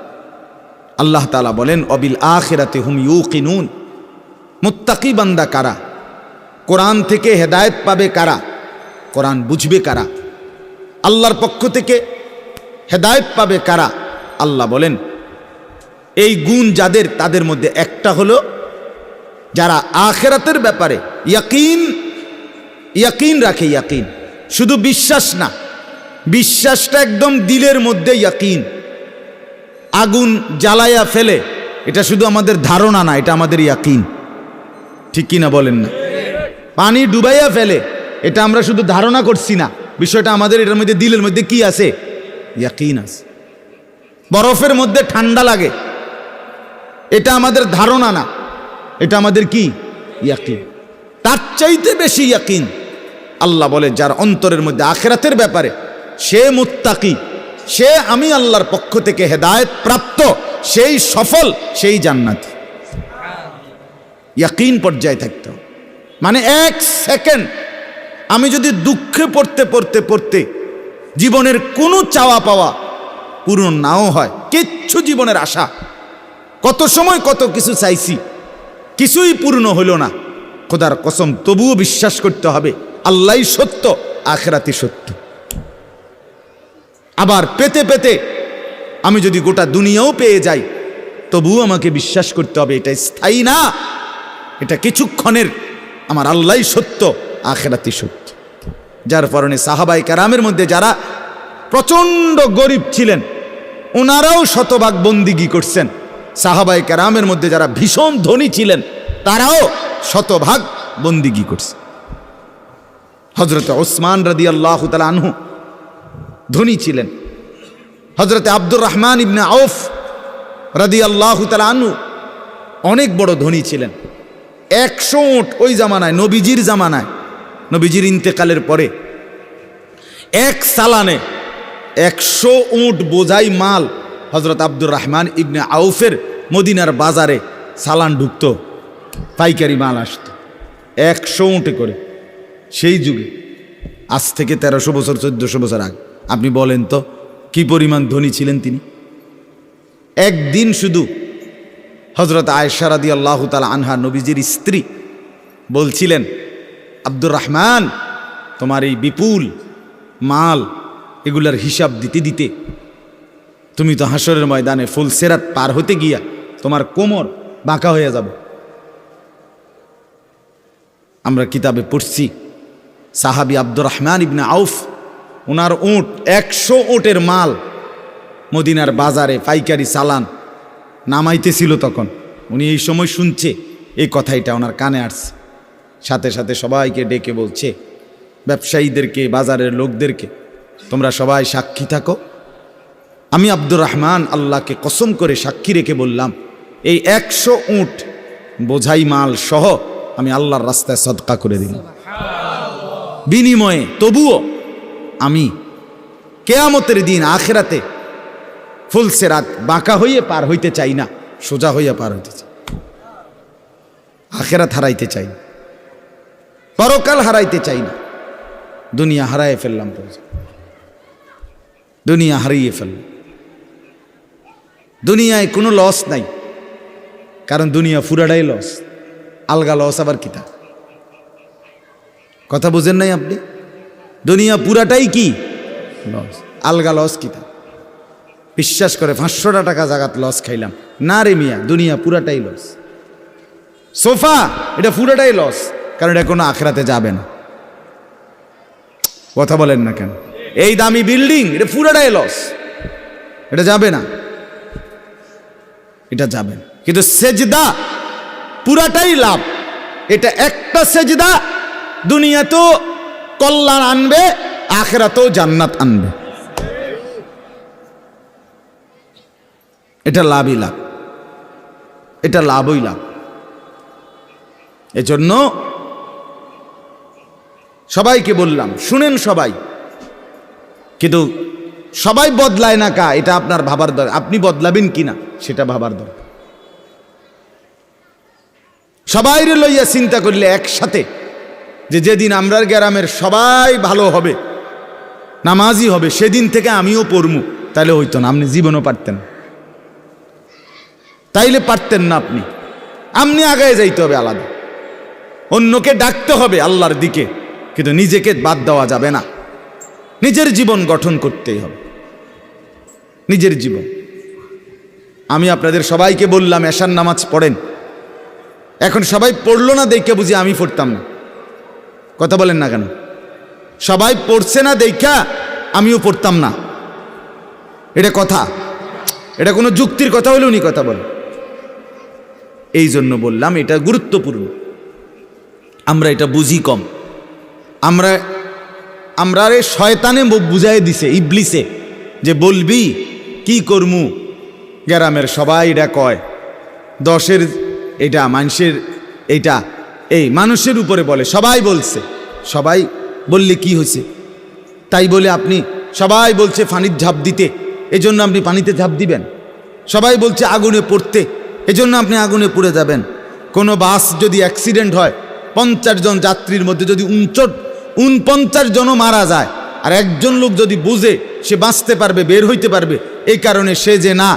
আল্লাহ তাআলা বলেন, অবিল আখিরাতি হুম ইউকিনুন, মুত্তাকি বান্দা কারা, কোরআন থেকে হেদায়েত পাবে কারা, কোরআন বুঝবে কারা, আল্লাহর পক্ষ থেকে হেদায়েত পাবে কারা। আল্লাহ বলেন এই গুণ যাদের, তাদের মধ্যে একটা হলো যারা আখিরাতের ব্যাপারে ইয়াকিন রাখে। ইয়াকিন শুধু বিশ্বাস না, বিশ্বাসটা একদম দিলের মধ্যে ইয়াকিন। আগুন জ্বালাইয়া ফেলে, এটা শুধু আমাদের ধারণা না, এটা আমাদের ইয়াকিন। ঠিক কিনা বলেন না? পানি ডুবাইয়া ফেলে, এটা আমরা শুধু ধারণা করছি না, বিষয়টা আমাদের এটার মধ্যে দিলের মধ্যে কি আছে? ইয়াকিন আছে। বরফের মধ্যে ঠান্ডা লাগে, এটা আমাদের ধারণা না, এটা আমাদের কি? ইয়াকিন। তার চাইতে বেশি ইয়াকিন আল্লাহ বলে যার অন্তরের মধ্যে আখিরাতের ব্যাপারে, সে মুত্তাকি, সে আমি আল্লাহর পক্ষ থেকে হেদায়েত প্রাপ্ত, সেই সফল, সেই জান্নাতি। ইয়াকিন পর্যায়ে থাকতে হবে। মানে 1 সেকেন্ড আমি যদি দুঃখে পড়তে পড়তে পড়তে জীবনের কোনো চাওয়া পাওয়া পূরণ নাও হয়, কিচ্ছু জীবনের আশা, কত সময় কত কিছু চাইছি, কিছুই পূর্ণ হইল না, খোদার কসম তবুও বিশ্বাস করতে হবে আল্লাহই সত্য, আখিরাতই সত্য। আবার পেতে পেতে আমি যদি গোটা দুনিয়াও পেয়ে যাই, তবুও আমাকে বিশ্বাস করতে হবে এটা স্থায়ী না, এটা কিছুক্ষণের, আমার আল্লাহই সত্য, আখিরাতই সত্য। যার কারণে সাহাবায়ে কেরামের মধ্যে যারা প্রচণ্ড গরিব ছিলেন, ওনারাও শতভাগ বন্দিগি করছেন। সাহাবায়ে কেরামের মধ্যে যারা ভীষণ ধনী ছিলেন, তারাও শতভাগ বন্দিগি করছে। হযরত ওসমান রাদিয়াল্লাহু তাআলা আনহু ধনী ছিলেন। হযরত আব্দুর রহমান ইবনে আউফ রাদিয়াল্লাহু তাআলা আনহু অনেক বড় ধনী ছিলেন। 100 উট ওই জামানায়, নবীজির জামানায়, নবীজির ইন্তেকালের পরে এক সালানে 100 উট বোঝাই মাল হযরত আব্দুর রহমান ইবনে আউফের মদিনার বাজারে সালান ঢুকতো, পাইকারি মাল আসতো 100 উটে করে। সেই যুগে, আজ থেকে 1300 বছর 1400 বছর আগে, আপনি বলেন তো কি পরিমাণ ধনী ছিলেন তিনি। একদিন শুধু হযরত আয়েশা রাদিয়াল্লাহু তাআলা আনহা, নবীজির স্ত্রী, বলছিলেন, আব্দুর রহমান, তোমার এই বিপুল মাল, এগুলার হিসাব দিতে দিতে তুমি তো হাসরের ময়দানে ফুলসিরাত পার হতে গিয়া তোমার কোমর বাঁকা হয়ে যাবে। আমরা কিতাবে পড়ছি সাহাবী আব্দুর রহমান ইবনে আউফ, ওনার উট 100 উটের মাল মদিনার বাজারে পাইকারি চালান নামাইতেছিল। তখন উনি এই সময় শুনছে এই কথাটা, ওনার কানে আসছে। সাথে সাথে সবাইকে ডেকে বলছে, ব্যবসায়ীদেরকে, বাজারের লোকদেরকে, তোমরা সবাই সাক্ষী থাকো। আমি আব্দুর রহমান আল্লাহকে কসম করে সাক্ষী রেখে বললাম, এই 100 উট বোঝাই মাল সহ আমি আল্লাহর রাস্তায় সদকা করে দিলাম। বিনিময়ে তবুও আমি কেয়ামতের দিন আখিরাতে ফুলসেরাত বাঁকা হইয়ে পার হইতে চাই না, সোজা হইয়া পার হইতে চাই। আখিরাত হারাইতে চাই না, পরকাল হারাইতে চাই না। দুনিয়া হারাইয়ে ফেললাম, দুনিয়া হারিয়ে ফেললাম। দুনিয়ায় কোনো লস নাই, কারণ দুনিয়া পুরাটাই লস। আলগা লস আবার কিতা? কথা বুঝেন নাই আপনি? দুনিয়া পুরাটাই কি লস, আলগা লস কিতা? বিশ্বাস করে 500 টাকা জাগাত লস খাইলাম না রে মিয়া, দুনিয়া পুরাটাই লস। সোফা এটা পুরাটাই লস, কারণ এটা কোনো আখরাতে যাবে না। কথা বলেন না কেন? এই দামি বিল্ডিং এটা পুরাটাই লস, এটা যাবে না, এটা যাবে না। কিন্তু সেজদা পুরাটাই লাভ। এটা একটা সেজদা দুনিয়াতেও কল্যাণ আনবে, আখিরাতেও জান্নাত আনবে। এটা লাভই লাভ, এটা লাভই লাভ। এজন্য সবাইকে বললাম, শুনেন সবাই, কিন্তু সবাই বদলায় না কা, এটা আপনার ভাবার দরকার। আপনি বদলাবেন কিনা সেটা ভাবার দরকার। সবাইরে লইয়া চিন্তা করলে একসাথে, যে যেদিন আমরা গ্রামের সবাই ভালো হবে, নামাজি হবে, সেদিন থেকে আমিও পড়মু, তাইলে হইতো না। আপনি জীবনও পারতেন, তাইলে পারতেন না। আপনি আগায় যাইতে হবে আলাদা, অন্যকে ডাকতে হবে আল্লাহর দিকে, কিন্তু নিজেকে বাদ দেওয়া যাবে না। নিজের জীবন গঠন করতেই হবে, নিজের জীবন। আমি আপনাদের সবাইকে বললাম এশার নামাজ পড়েন। এখন সবাই পড়লো না দেখে বুঝি আমি পড়তাম না। কথা বলেন না কেন? সবাই পড়ছে না দেখা আমিও পড়তাম না, এটা কথা? এটা কোনো যুক্তির কথা হলেও নি কথা বলে। এই জন্য বললাম এটা গুরুত্বপূর্ণ। আমরা এটা বুঝি কম। আমরা শয়তানে বুঝাই দিছে, ইবলিসে, যে বলবি কি করমু, গ্রামের সবাই এটা কয়, 10-এর এটা মানুষের, এইটা এই মানুষের উপরে বলে, সবাই বলছে। সবাই বললে কি হয়েছে? তাই বলে আপনি, সবাই বলছে পানির ঝাঁপ দিতে, এজন্য আপনি পানিতে ঝাঁপ দিবেন? সবাই বলছে আগুনে পড়তে, এজন্য আপনি আগুনে পুড়ে যাবেন? কোনো বাস যদি অ্যাক্সিডেন্ট হয়, 50 জন যাত্রীর মধ্যে যদি 49 জনও মারা যায়, আর একজন লোক যদি বুঝে সে বাঁচতে পারবে, বের হইতে পারবে, এই কারণে সে যে না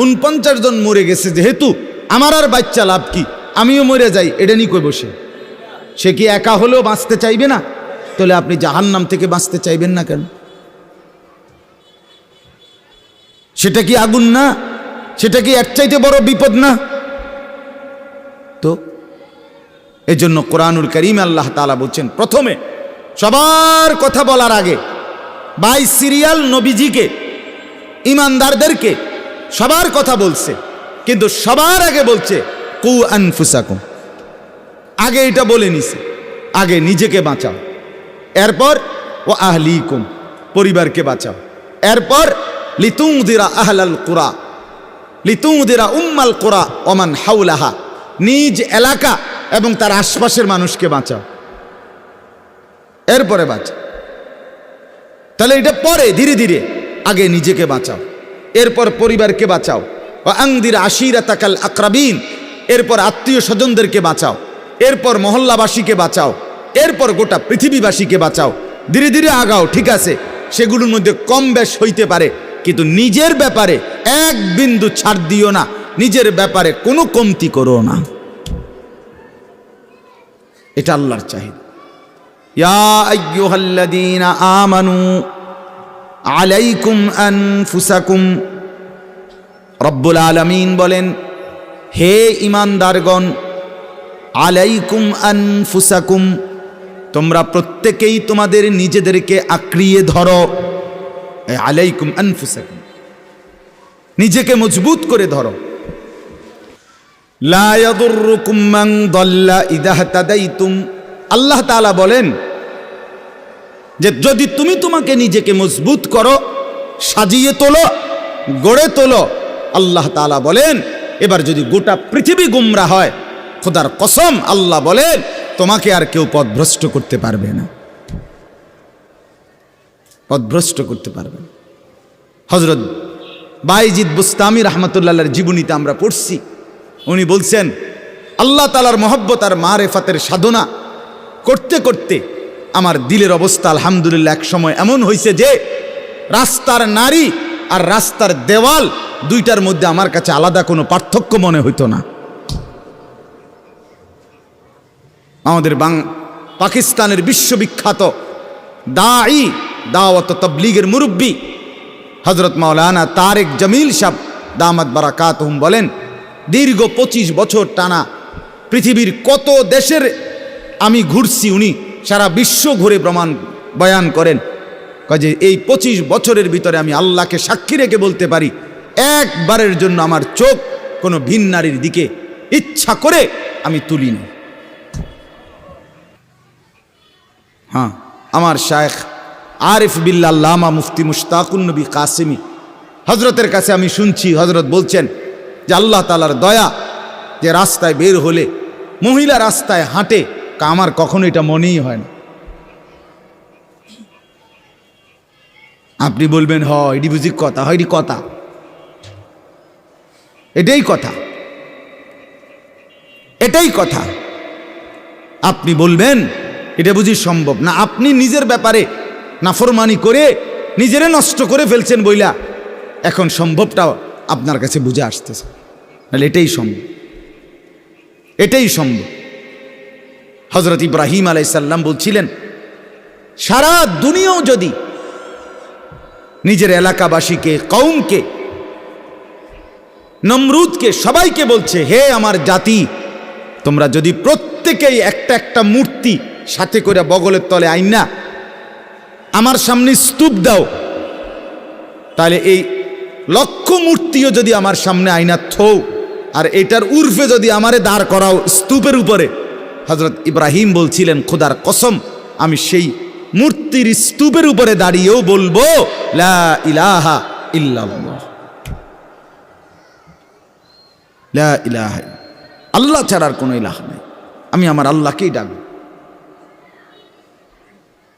49 জন মরে গেছে, যেহেতু আমার আর বাচ্চা লাভ কি, আমিও মরে যাই, এটা নিয়ে কই বসে? সে কি একা হলেও বাঁচতে চাইবে না? তাহলে আপনি জাহান্নাম থেকে বাঁচতে চাইবেন না কেন? সেটা কি আগুন না? সেটা কি এর চাইতে বড় বিপদ না? তো এই জন্য কোরআনুল কারীমে আল্লাহ তাআলা বলছেন, প্রথমে সবার কথা বলার আগে বাই সিরিয়াল নবীজিকে, ইমানদারদেরকে সবার কথা বলছে, কিন্তু সবার আগে বলছে কু আনফুসাকুম। আগে এটা বলে নিছে, আগে নিজেকে বাঁচাও, এরপর ও আহলিকুম, পরিবারকে বাঁচাও, এরপর লিতুনদিরা আহলাল কুরা, লিতুনদিরা উম্মাল কুরা ওমান হাওলাহা, নিজ এলাকা এবং তার আশপাশের মানুষকে বাঁচাও, এরপরে বাঁচাও। তাহলে এটা পরে ধীরে ধীরে, আগে নিজেকে বাঁচাও, এরপর পরিবারকে বাঁচাও। ও আনদির আশিরাতাকাল আকরাবিন, এরপর আত্মীয় স্বজনদেরকে বাঁচাও, এরপর মহল্লাবাসীকে বাঁচাও, এরপর গোটা পৃথিবীবাসীকে বাঁচাও। ধীরে ধীরে আগাও, ঠিক আছে, সেগুলোর মধ্যে কম বেশ হইতে পারে, কিন্তু নিজের ব্যাপারে এক বিন্দু ছাড় দিও না, নিজের ব্যাপারে কোনো কমতি করো না। এটা আল্লাহর চাহিদা। ইয়া আইয়ুহাল্লাযীনা আমানু আলাইকুম আনফুসাকুম, রব্বুল আলামিন বলেন, হে ঈমানদারগণ, আলাইকুম আনফুসাকুম, তোমরা প্রত্যেকেই তোমাদের নিজেদেরকে আঁকড়িয়ে ধরো। আলাইকুম আনফুসাকুম, নিজেকে মজবুত করে ধরো। লা ইয়াদুররুকুম মান দাল্লা ইযা ইহতাদাইতুম, আল্লাহ তাআলা বলেন, যে যদি তুমি তোমাকে নিজেকে মজবুত করো, সাজিয়ে তোলো, গড়ে তোলো, আল্লাহ তাআলা বলেন এবার যদি গোটা পৃথিবী গুমরা হয়, খোদার কসম আল্লাহ বলেন তোমাকে আর কেউ পথভ্রষ্ট করতে পারবে না, পথভ্রষ্ট করতে পারবে না। হযরত বাইজিদ বুস্তামি রাহমাতুল্লাহর জীবনীতে আমরা পড়ছি, উনি বলছেন আল্লাহ তাআলার মহব্বত আর মারেফাতের সাধনা করতে করতে আমার দিলের অবস্থা আলহামদুলিল্লাহ এক সময় এমন হয়েছে যে রাস্তার নারী আর রাস্তার দেওয়াল দুইটার মধ্যে আমার কাছে আলাদা কোনো পার্থক্য মনে হইতো না। আমাদের পাকিস্তানের বিশ্ববিখ্যাত দাঈ, দাওয়াত ও তাবলীগের মুরব্বী হযরত মাওলানা তারেক জামিল সাহেব দামাত বারাকাতুহুম বলেন, দীর্ঘ 25 বছর টানা পৃথিবীর কত দেশের আমি ঘুরছি, উনি সারা বিশ্ব ঘুরে প্রমাণ বয়ান করেন যে এই 25 বছরের ভিতরে আমি আল্লাহকে সাক্ষী রেখে বলতে পারি একবারের জন্য আমার চোখ কোনো ভিন নারীর দিকে ইচ্ছা করে আমি তুলিনি। হ্যাঁ, আমার শায়েখ আরিফ বিল্লাহ আল্লামা মুফতি মুশতাকুন নবী কাসেমি হজরতের কাছে আমি শুনছি, হজরত বলছেন যে আল্লাহ তাআলার দয়া যে রাস্তায় বের হলে মহিলা রাস্তায় হাঁটে, আমার কখনো এটা মনেই হয় না। আপনি বলবেন হ এটি বুঝি কথা, হয় এটি কথা, এটাই কথা, এটাই কথা। আপনি বলবেন এটা বুঝি সম্ভব না, আপনি নিজের ব্যাপারে নাফরমানি করে নিজেরে নষ্ট করে ফেলছেন বইলা এখন সম্ভবটা আপনার কাছে বুঝে আসতেছে, তাহলে এটাই সম্ভব, এটাই সম্ভব। হযরত ইব্রাহিম আলাইহিস সালাম বলছিলেন সারা দুনিয়াও যদি নিজের এলাকাবাসীকে, কওমকে, নমরুদকে, সবাইকে বলছে হে আমার জাতি, তোমরা যদি প্রত্যেকেই একটা একটা মূর্তি সাথে করে বগলের তলে আইনা আমার সামনে স্তূপ দাও, তাহলে এই লক্ষ মূর্তিও যদি আমার সামনে আইনা থও আর এটার উর্ফে যদি আমারে দাঁড় করাও স্তূপের উপরে, হযরত ইব্রাহিম বলছিলেন খোদার কসম আমি সেই মূর্তির স্তূপের উপরে দাঁড়িয়েও বলবো লা ইলাহা ইল্লাল্লাহ, লা ইলাহা, আল্লাহ ছাড়ার কোনো ইলাহ নাই, আমি আমার আল্লাহকেই ডাকব।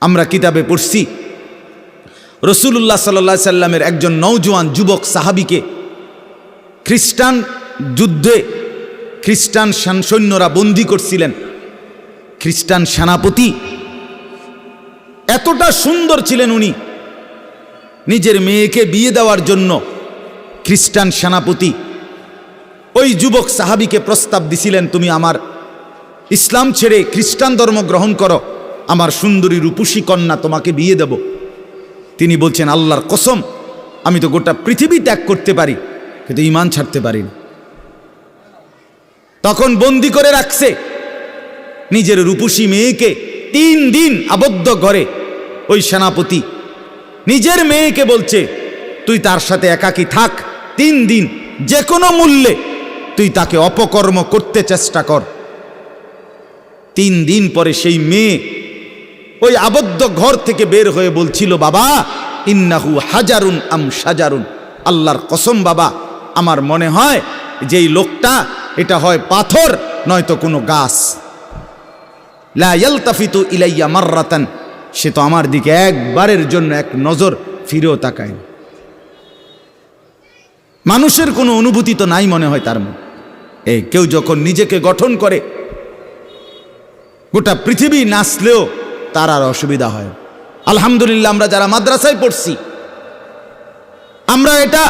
আমরা কিতাবে পড়ছি রাসূলুল্লাহ সাল্লাল্লাহু আলাইহি সাল্লামের একজন নওজোয়ান যুবক সাহাবীকে খ্রিস্টান যুদ্ধে খ্রিস্টান সৈন্যরা বন্দী করছিলেন। খ্রিস্টান সেনাপতি এতটা সুন্দর ছিলেন, উনি নিজের মেয়েকে বিয়ে দেওয়ার জন্য খ্রিস্টান সেনাপতি ওই যুবক সাহাবীকে প্রস্তাব দিছিলেন, তুমি আমার ইসলাম ছেড়ে খ্রিস্টান ধর্ম গ্রহণ করো, আমার সুন্দরী রূপসী কন্যা তোমাকে বিয়ে দেব। তিনি বলছেন আল্লাহর কসম আমি তো গোটা পৃথিবী ত্যাগ করতে পারি কিন্তু ঈমান ছাড়তে পারি না। তখন বন্দি করে রাখছে নিজের রূপসী মেয়েকে 3 দিন আবদ্ধ ঘরে। ওই সেনাপতি নিজের মেয়েকে বলছে তুই তার সাথে একাকী থাক 3 দিন, যে কোনো মূল্যে তুই তাকে অপকর্ম করতে চেষ্টা কর। 3 দিন পরে সেই মেয়ে ওই আবদ্ধ ঘর থেকে বের হয়ে বলছিল বাবা ইন্নাহু হাজারুন আম শাজারুন, আল্লাহর কসম বাবা আমার মনে হয় যে এই লোকটা এটা হয় পাথর নয়তো কোনো গাছ। লা ইয়ালতাফিতু ইলাইয়া মাররাতান, সে তো আমার দিকে একবারের জন্য এক নজর ফিরেও তাকায়। মানুষের কোনো অনুভূতি তো নাই মনে হয় তার মধ্যে। এই কেউ যখন নিজেকে গঠন করে গোটা পৃথিবী নাচলেও তার আর অসুবিধা হয়। আলহামদুলিল্লাহ আমরা যারা মাদ্রাসায় পড়ছি আমরা এটা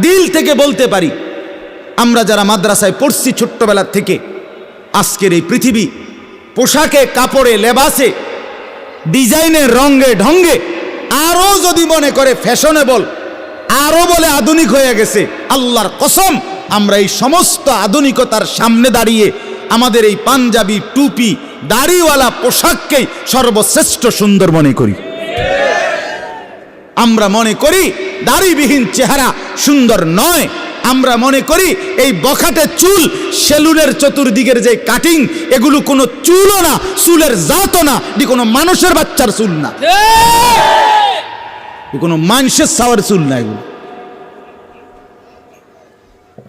দিল থেকে বলতে পারি, আমরা যারা মাদ্রাসায় পড়ছি ছোট্টবেলা থেকে, আজকের এই পৃথিবী পোশাকে, কাপড়ে, লেবাসে, ডিজাইনে, রঙে, ঢঙ্গে আরো যদি মনে করে ফ্যাশনেবল, আরো বলে আধুনিক হয়ে গেছে, আল্লাহর কসম আমরা এই সমস্ত আধুনিকতার সামনে দাঁড়িয়ে আমাদের এই পাঞ্জাবি, টুপি, দাড়িওয়ালা পোশাককেই সর্বশ্রেষ্ঠ সুন্দর মনে করি। আমরা মনে করি দাড়িবিহীন চেহারা সুন্দর নয়, আমরা মনে করি এই বখাটে চুল, সেলুনের চতুর্দিকের যে কাটিং, এগুলো কোনো চুলও না, চুলের জাতও না, এটি কোনো মানুষের বাচ্চার চুল না, কোনো মানুষের সাওয়ার চুল না, এগুলো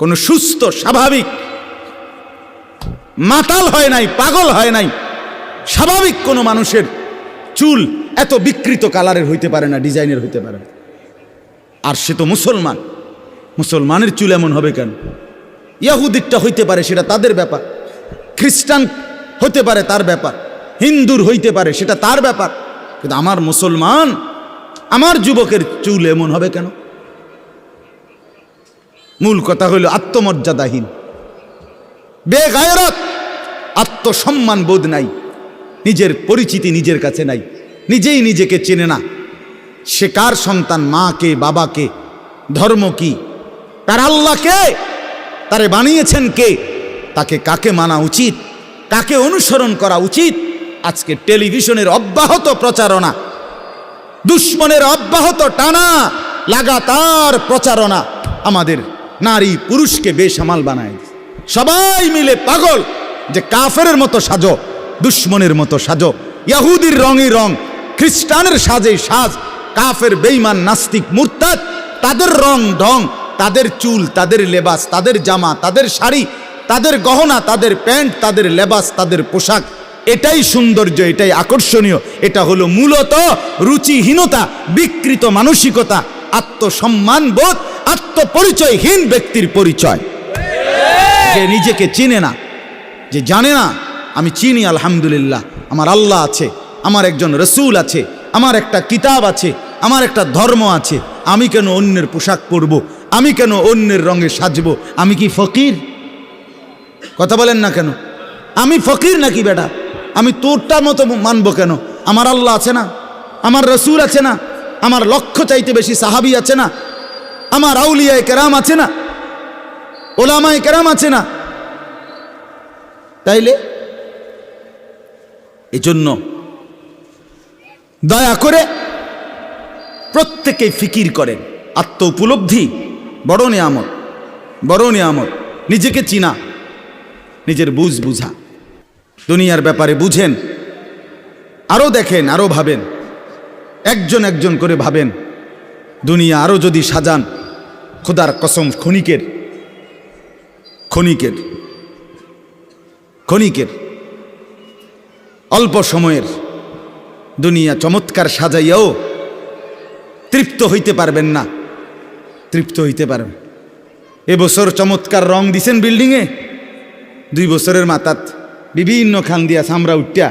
কোনো সুস্থ স্বাভাবিক মাতাল হয় নাই, পাগল হয় নাই, স্বাভাবিক কোনো মানুষের চুল এত বিকৃত কালারের হইতে পারে না, ডিজাইনের হইতে পারে না। আর সে তো মুসলমান, মুসলমানের চুল এমন হবে কেন? ইহুদিরটা হইতে পারে, সেটা তাদের ব্যাপার, খ্রিস্টান হতে পারে তার ব্যাপার, হিন্দুর হইতে পারে সেটা তার ব্যাপার, কিন্তু আমার মুসলমান, আমার যুবকের চুল এমন হবে কেন? মূল কথা হইল আত্মমর্যাদাহীন, বেগায়রত, আত্মসম্মান বোধ নাই, নিজের পরিচিতি নিজের কাছে নাই, নিজেই নিজেকে চেনে না। সে কার সন্তান, মা কে, বাবা কে, ধর্ম কি, তার আল্লাহ কে, তারে বানিয়েছেন কে, তাকে কাকে মানা উচিত, কাকে অনুসরণ করা উচিত। আজকে টেলিভিশনের অব্যাহত প্রচারণা, দুশ্মনের অব্যাহত টানা লাগাতার প্রচারণা আমাদের নারী পুরুষকে বেসামাল বানায়। সবাই মিলে পাগল যে কাফেরের মতো সাজো, দুশ্মনের মতো সাজো, ইহুদির রঙই রং, খ্রিস্টানের সাজে সাজ, কাফের বেঈমান নাস্তিক মুরতাদ তাদের রং ঢং, তাদের চুল, তাদের লেবাস, তাদের জামা, তাদের শাড়ি, তাদের গহনা, তাদের প্যান্ট, তাদের লেবাস, তাদের পোশাক, এটাই সৌন্দর্য, এটাই আকর্ষণীয়। এটা হলো মূলত রুচিহীনতা, বিকৃত মানসিকতা, আত্মসম্মান বোধ, আত্মপরিচয়হীন ব্যক্তির পরিচয়। যে নিজেকে চিনে না, যে জানে না আমি চিনি আলহামদুলিল্লাহ, আমার আল্লাহ আছে, আমার একজন রসুল আছে, আমার একটা কিতাব আছে, আমার একটা ধর্ম আছে, আমি কেন অন্যের পোশাক পরব, আমি কেন অন্যের রঙে সাজবো? আমি কি ফকির? কথা বলেন না কেন? আমি ফকির নাকি বেটা? আমি তোরটা মতো মানবো কেন? আমার আল্লাহ আছে না, আমার রসুল আছে না, আমার লক্ষ চাইতে বেশি সাহাবী আছে না, আমার আউলিয়ায়ে কেরাম আছে না, ওলামায়ে কেরাম আছে না। তাইলে এজন্য দয়া করে প্রত্যেকেই ফিকির করেন, আত্ম উপলব্ধি বড় নিয়ামত, বড় নিয়ামত। নিজেকে চিনা, নিজের বুঝ বুঝা, দুনিয়ার ব্যাপারে বুঝেন, আরও দেখেন, আরও ভাবেন, একজন একজন করে ভাবেন। দুনিয়া আরও যদি সাজান, খোদার কসম ক্ষণিকের ক্ষণিকের ক্ষণিকের অল্প সময়ের দুনিয়া চমৎকার সাজাইয়াও তৃপ্ত হইতে পারবেন না, তৃপ্ত হইতে পারবেন। এবছর চমৎকার রং দিছেন বিল্ডিংয়ে, 2 বছরের মাথাত বিভিন্ন খান দিয়া সামরা উঠিয়া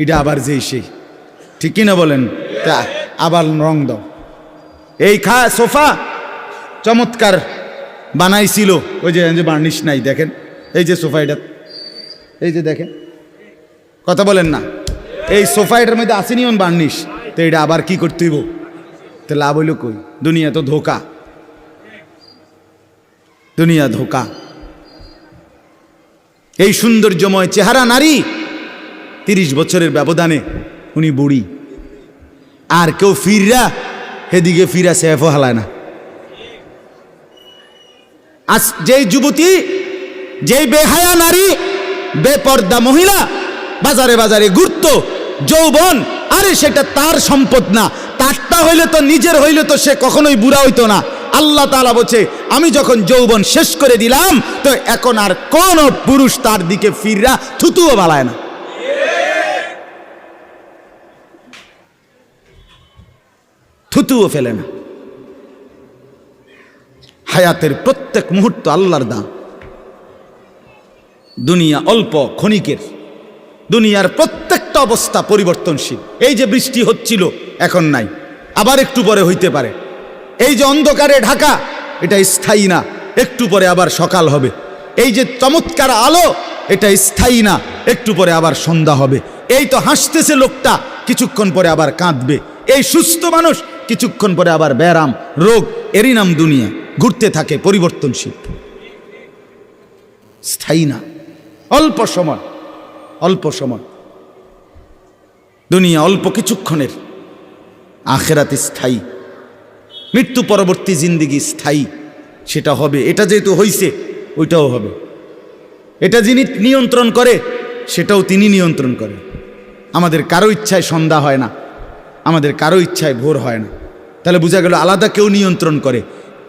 এটা আবার যেই সেই, ঠিক কিনা বলেন? তা আবার রং দাও। এই সোফা চমৎকার বানাইছিল, ওই যে বার্নিশ নাই, দেখেন এই যে সোফা, এটা এই যে দেখেন, কথা বলেন না, এই সোফা এটার মধ্যে আসেনি অন বার্নিশ, তো এটা আবার কি করতে হইব? তো লাভ হইল কই? দুনিয়া তো ধোকা, দুনিয়া ধোকা। এই সৌন্দর্যময় চেহারা নারী, 30 বছরের ব্যবধানে উনি বুড়ি, আর কেউ ফিররা সেদিকে ফিরা সেফও হালায় না। আজ যেই যুবতী, যেই বেহায়া নারী, বেপর্দা মহিলা বাজারে বাজারে ঘুরতো, যৌবন, আরে সেটা তার সম্পদ না, তারটা হইলে তো, নিজের হইলে তো সে কখনোই বুড়া হইতো না। আল্লাহ তাআলা বলছে, আমি যখন যৌবন শেষ করে দিলাম, তো এখন আর কোন পুরুষ তার দিকে ফিররা থুতুও বালায় না। থুতুও ফেলে না। হায়াতের প্রত্যেক মুহূর্ত আল্লাহর দান। দুনিয়া অল্প ক্ষণিকের, দুনিয়ার প্রত্যেকটা অবস্থা পরিবর্তনশীল। এই যে বৃষ্টি হচ্ছিল, এখন নাই, আবার একটু পরে হইতে পারে। এই যে অন্ধকারে ঢাকা, এটা স্থায়ী না, একটু পরে আবার সকাল হবে। এই যে চমৎকার আলো, এটা স্থায়ী না, একটু পরে আবার সন্ধ্যা হবে। এই তো হাসতেছে লোকটা, কিছুক্ষণ পরে আবার কাঁদবে। এই সুস্থ মানুষ, কিছুক্ষণ পরে আবার ব্যারাম, রোগ, এরই নাম দুনিয়া। ঘুরতে থাকে, পরিবর্তনশীল, স্থায়ী না, অল্প সময়, অল্প সময়। দুনিয়া অল্প কিছুক্ষণের, আখিরাত স্থায়ী, মৃত্যু পরবর্তী জিন্দিগি স্থায়ী, সেটা হবে, এটা যেহেতু হইছে ওইটাও হবে। এটা যিনি নিয়ন্ত্রণ করে সেটাও তিনি নিয়ন্ত্রণ করেন। আমাদের কারো ইচ্ছায় সন্ধ্যা হয় না, আমাদের কারো ইচ্ছায় ভোর হয় না। তাহলে বোঝা গেল আলাদা কেউ নিয়ন্ত্রণ করে,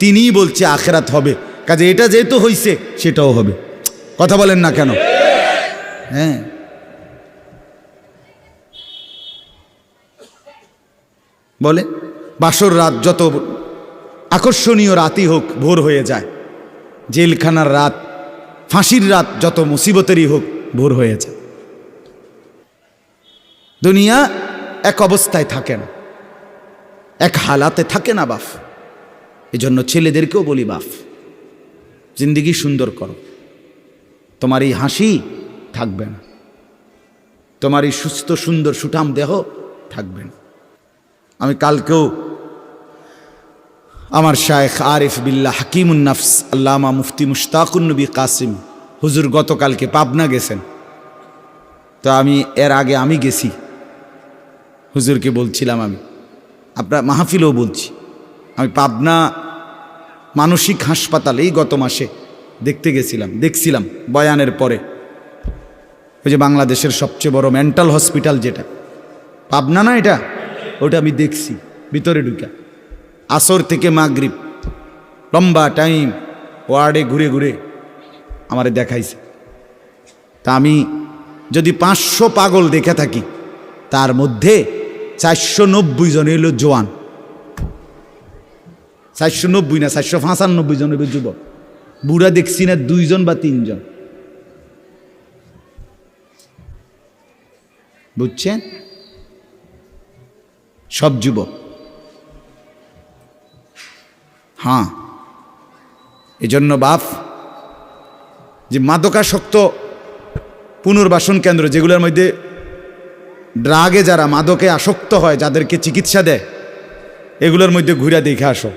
তিনিই বলছে আখেরাত হবে, কাজে এটা যেহেতু হইছে সেটাও হবে। কথা বলেন না কেন? হ্যাঁ, বলে বাসর রাত যত আকর্ষণীয় রাতই হোক ভোর হয়ে যায়, জেলখানার রাত, ফাঁসির রাত যত মুসিবতেরই হোক ভোর হয়ে যায়। দুনিয়া এক অবস্থায় থাকে না, এক হালাতে থাকে না বাপ। এই জন্য ছেলেদেরকেও বলি, বাপ জিন্দিগি সুন্দর করো, তোমার এই হাসি থাকবে না, তোমার এই সুস্থ সুন্দর সুঠাম দেহ থাকবে না। আমি কালকেও আমার শায়েখ আরিফ বিল্লাহ হাকিমুন নাফস আল্লামা মুফতি মুশতাকুন নবী কাসিম হুজুর গতকালকে পাবনা গেছেন, তো আমি এর আগে আমি গেছি, হুজুরকে বলছিলাম, আমি আপনার মাহফিলেও বলছি, আমি পাবনা মানসিক হাসপাতালে এই গত মাসে দেখতে গেছিলাম, দেখছিলাম বয়ানের পরে ওই যে বাংলাদেশের সবচেয়ে বড় মেন্টাল হসপিটাল যেটা পাবনা না, এটা ওটা আমি দেখছি ভিতরে ঢুকা, আসর থেকে মাগরিব লম্বা টাইম ওয়ার্ডে ঘুরে ঘুরে আমারে দেখাইছে। তা আমি যদি 500 পাগল দেখে থাকি তার মধ্যে 490 জন হইল জোয়ান, 490 না 495 জন হইল যুবক, বুড়া দেখছি না 2 জন বা 3 জন, বুঝছেন? সব যুবক। হ্যাঁ, এজন্য বাপ যে মাদকাসক্ত পুনর্বাসন কেন্দ্র যেগুলোর মধ্যে ড্রাগে যারা মাদকে আসক্ত হয়, যাদেরকে চিকিৎসা দেয়, এগুলোর মধ্যে ঘুরে দেখে আসো,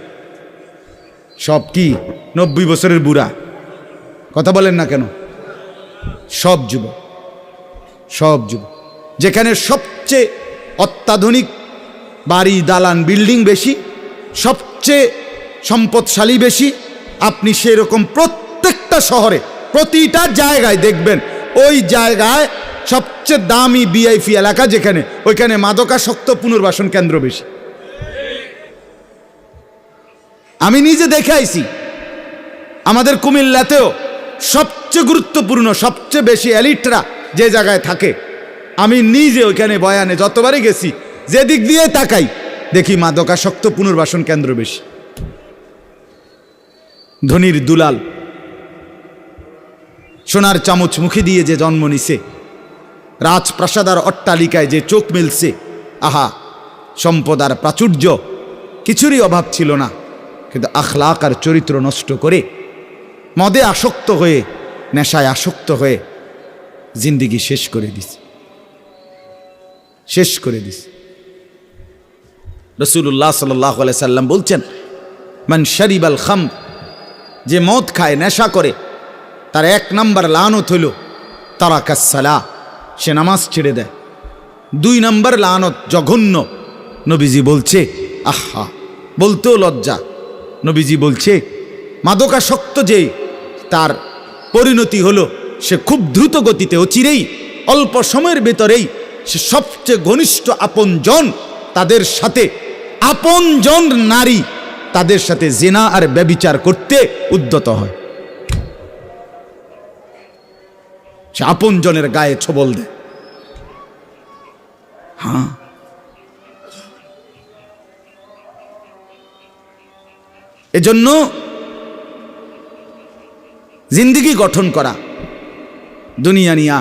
সব কি 90 বছরের বুড়া। কথা বলেন না কেন? সব যুবক, সব যুবক। যেখানে সবচেয়ে অত্যাধুনিক বাড়ি দালান বিল্ডিং বেশি, সবচেয়ে সম্পদশালী বেশি, আপনি সেরকম প্রত্যেকটা শহরে প্রতিটা জায়গায় দেখবেন ওই জায়গায় সবচেয়ে দামি ভিআইপি এলাকা যেখানে, ওইখানে মাদকাসক্ত পুনর্বাসন কেন্দ্র বেশি। আমি নিজে দেখে আইছি, আমাদের কুমিল্লাতেও সবচেয়ে গুরুত্বপূর্ণ সবচেয়ে বেশি এলিটরা যে জায়গায় থাকে, আমি নিজে ওইখানে বয়ানে যতবারই গেছি, যে দিক দিয়ে তাকাই দেখি মাদকাসক্ত পুনর্বাসন কেন্দ্র বেশি। ধনির দুলাল সোনার চামচ মুখে দিয়ে যে জন্ম নিছে, রাজপ্রাসাদ আর অট্টালিকায় যে চোখ মেলছে, আহা সম্পদ আর প্রাচুর্য কিছুরই অভাব ছিল না, কিন্তু আখলাক আর চরিত্র নষ্ট করে মদে আসক্ত হয়ে, নেশায় আসক্ত হয়ে জিন্দিগি শেষ করে দিস, শেষ করে দিস। রাসূলুল্লাহ সাল্লাল্লাহু আলাইহি সাল্লাম বলছেন, মান শারিবাল খামর, যে মদ খায়, নেশা করে, তার 1 নম্বর লানত হইল তারাকাস সালাহ, সে নামাজ ছেড়ে দেয়। 2 নম্বর লানত জঘন্য, নবীজি বলছে, আহা বলতেও লজ্জা, নবীজি বলছে মাদকাসক্ত যে তার পরিণতি হলো, সে খুব দ্রুত গতিতে অচিরেই অল্প সময়ের ভেতরেই সে সবচেয়ে ঘনিষ্ঠ আপনজন, তাদের সাথে আপনজন নারী, তাদের সাথে জিনা আর ব্যভিচার করতে উদ্যত হয়। সে আপনজনের গায়ে ছোবল দেয়। হ্যাঁ, এজন্য জিন্দিগি গঠন করা, দুনিয়া নিয়া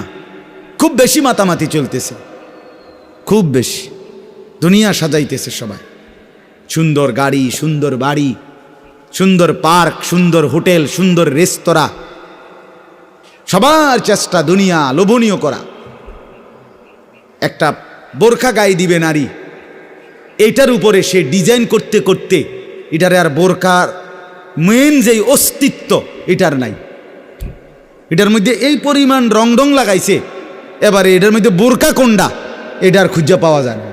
খুব বেশি মাতামাতি চলতেছে, খুব বেশি দুনিয়া সাজাইতেছে সবাই, সুন্দর গাড়ি, সুন্দর বাড়ি, সুন্দর পার্ক, সুন্দর হোটেল, সুন্দর রেস্তোরাঁ, সবার চেষ্টা দুনিয়া লোভনীয় করা। একটা বোরখা গায়ে দিবে নারী, এইটার উপরে সে ডিজাইন করতে করতে এটারে আর বোরকার মেন যেই অস্তিত্ব এটার নাই, এটার মধ্যে এই পরিমাণ রং রং লাগাইছে, এবারে এটার মধ্যে বোরকা কোনটা এটার খুঁজে পাওয়া যায় না।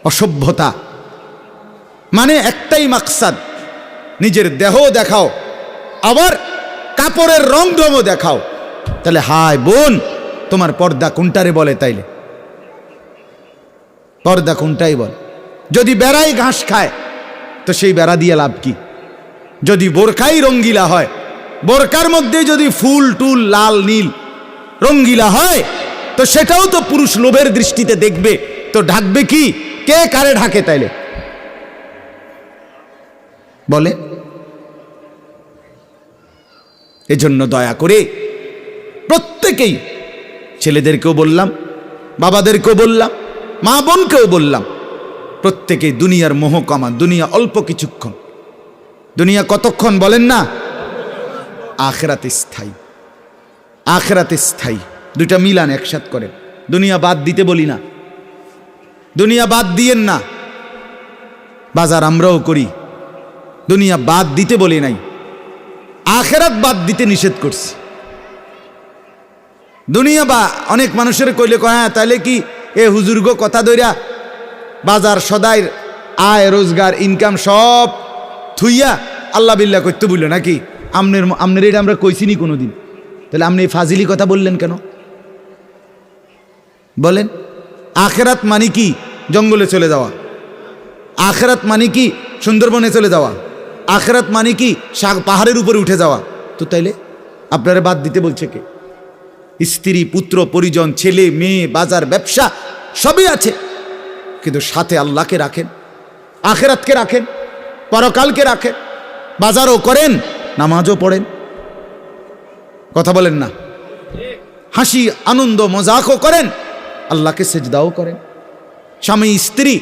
অসভ্যতা, মানে একটাই মাকসাদ, নিজের দেহ দেখাও, আবার কাপড়ের রং ঢঙও দেখাও, তাহলে হায় বোন তোমার পর্দা কোনটারে বলে? তাইলে পর্দা কোনটাই বল? যদি বেড়াই ঘাস খায় তো সেই বেড়া দিয়ে লাভ কি? যদি বোরকাই রঙ্গিলা হয়, বোরকার মধ্যে যদি ফুল টুল লাল নীল রঙ্গিলা হয়, তো সেটাও তো পুরুষ লোভের দৃষ্টিতে দেখবে, তো ঢাকবে কি? কে কারে ঢাকে তাইলে বলে? এজন্য দয়া করে প্রত্যেকেই, ছেলেদেরকেও বললাম, বাবাদেরকেও বললাম, মা বোনকেও বললাম, প্রত্যেকেই দুনিয়ার মোহ কমান। দুনিয়া অল্প কিছুক্ষণ। দুনিয়া কতক্ষণ বলেন না? আখিরাতে স্থায়ী। আখিরাতে স্থায়ী। দুইটা মিলান একসাথ করেন। দুনিয়া বাদ দিতে বলি না, দুনিয়া বাদ দিয়েন না। বাজার আমরাও করি, দুনিয়া বাদ দিতে বলি নাই, আখিরাত বাদ দিতে নিষেধ করছি। দুনিয়া বা অনেক মানুষের কইলে কয় হ্যাঁ তাইলে কি এ হুজুরগো কথা দইরা বাজার সদাই আয় রোজগার ইনকাম সব থুইয়া আল্লাহ বিল্লাহ করতে বললো নাকি? আমনের এটা আমরা কইছিনি কোনোদিন, তাহলে আপনি এই ফাজিলি কথা বললেন কেন বলেন? আখিরাত মানে কি? জঙ্গলে চলে যাওয়া। আখিরাত মানে কি? সুন্দরবনে চলে যাওয়া। আখিরাত মানে কি? পাহাড়ের উপরে উঠে যাওয়া। তো তাইলে আপনারা বাদ দিতে বলছে কে? স্ত্রী, পুত্র, পরিজন, ছেলে মেয়ে, বাজার, ব্যবসা সবই আছে, কিন্তু সাথে আল্লাহকে রাখেন, আখিরাতকে রাখেন, পরকালকে রাখেন, বাজারও করেন, নামাজও পড়েন। কথা বলেন না? হাসি আনন্দ মজাকও করেন, আল্লাহকে সেজদাও করেন। স্বামী স্ত্রী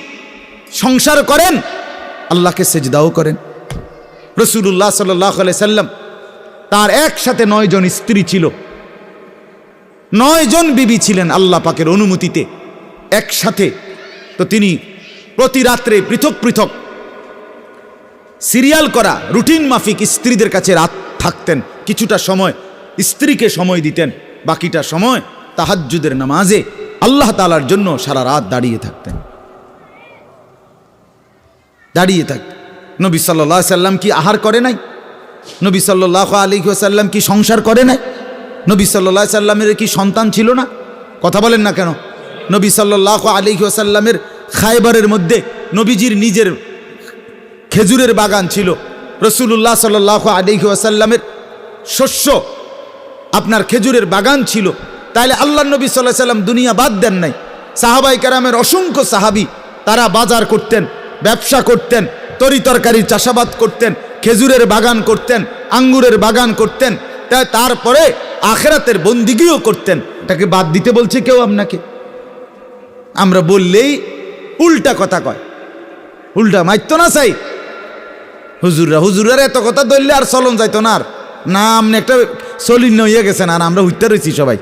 সংসার করেন, আল্লাহকে সেজদাও করেন। রাসূলুল্লাহ সাল্লাল্লাহু আলাইহি সাল্লাম তার একসাথে 9 জন স্ত্রী ছিল, 9 জন বিবি ছিলেন আল্লাহ পাকের অনুমতিতে একসাথে। তো তিনি প্রতি রাত্রে পৃথক পৃথক সিরিয়াল করা রুটিন মাফিক স্ত্রীদের কাছে রাত থাকতেন। কিছুটা সময় স্ত্রীকে সময় দিতেন, বাকিটা সময় তাহাজ্জুদের নামাজে আল্লাহ তাআলার জন্য সারা রাত দাঁড়িয়ে থাকতেন। দাঁড়িয়ে থাকতেন। নবী সাল্লাল্লাহু আলাইহি সাল্লাম কি আহার করে নাই? নবী সাল্লাল্লাহু আলাইহি ওয়াসাল্লাম কি সংসার করে নাই? নবী সাল্লাল্লাহু আলাইহি সাল্লামের কি সন্তান ছিল না? কথা বলেন না কেন? নবী সাল্লাল্লাহু আলাইহি ওয়াসাল্লামের খায়বারের মধ্যে নবীজির নিজের খেজুরের বাগান ছিল। রাসূলুল্লাহ সাল্লাল্লাহু আলাইহি ওয়াসাল্লামের শস্য আপনার খেজুরের বাগান ছিল। তাইলে আল্লাহ নবী সাল্লাল্লাহু আলাইহি সাল্লাম দুনিয়া বাদ দেন নাই। সাহাবায়ে কেরামের অসংখ্য সাহাবী তারা বাজার করতেন, ব্যবসা করতেন, তরি তরকারির চাষাবাদ করতেন, খেজুরের বাগান করতেন, আঙ্গুরের বাগান করতেন, তাই তারপরে আখিরাতের বন্দিগিও করতেন। এটাকে বাদ দিতে বলছে কেউ আপনাকে? আমরা বললেই উল্টা কথা কয়, উল্টা মাইতো না চাই হুজুরের এত কথা ধরলে আর চলন যাইতো না। আর না আমনে একটা চলিন হইয়া গেছেন, আর আমরা হইতে রয়েছি সবাই।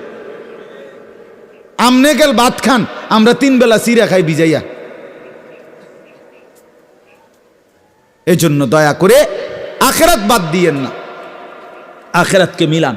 আমনে গেল ভাত খান, আমরা 3 বেলা চিরা খাই ভিজাইয়া। এজন্য দয়া করে আখিরাত বাদ দিয়েন না, আখিরাতকে মিলান।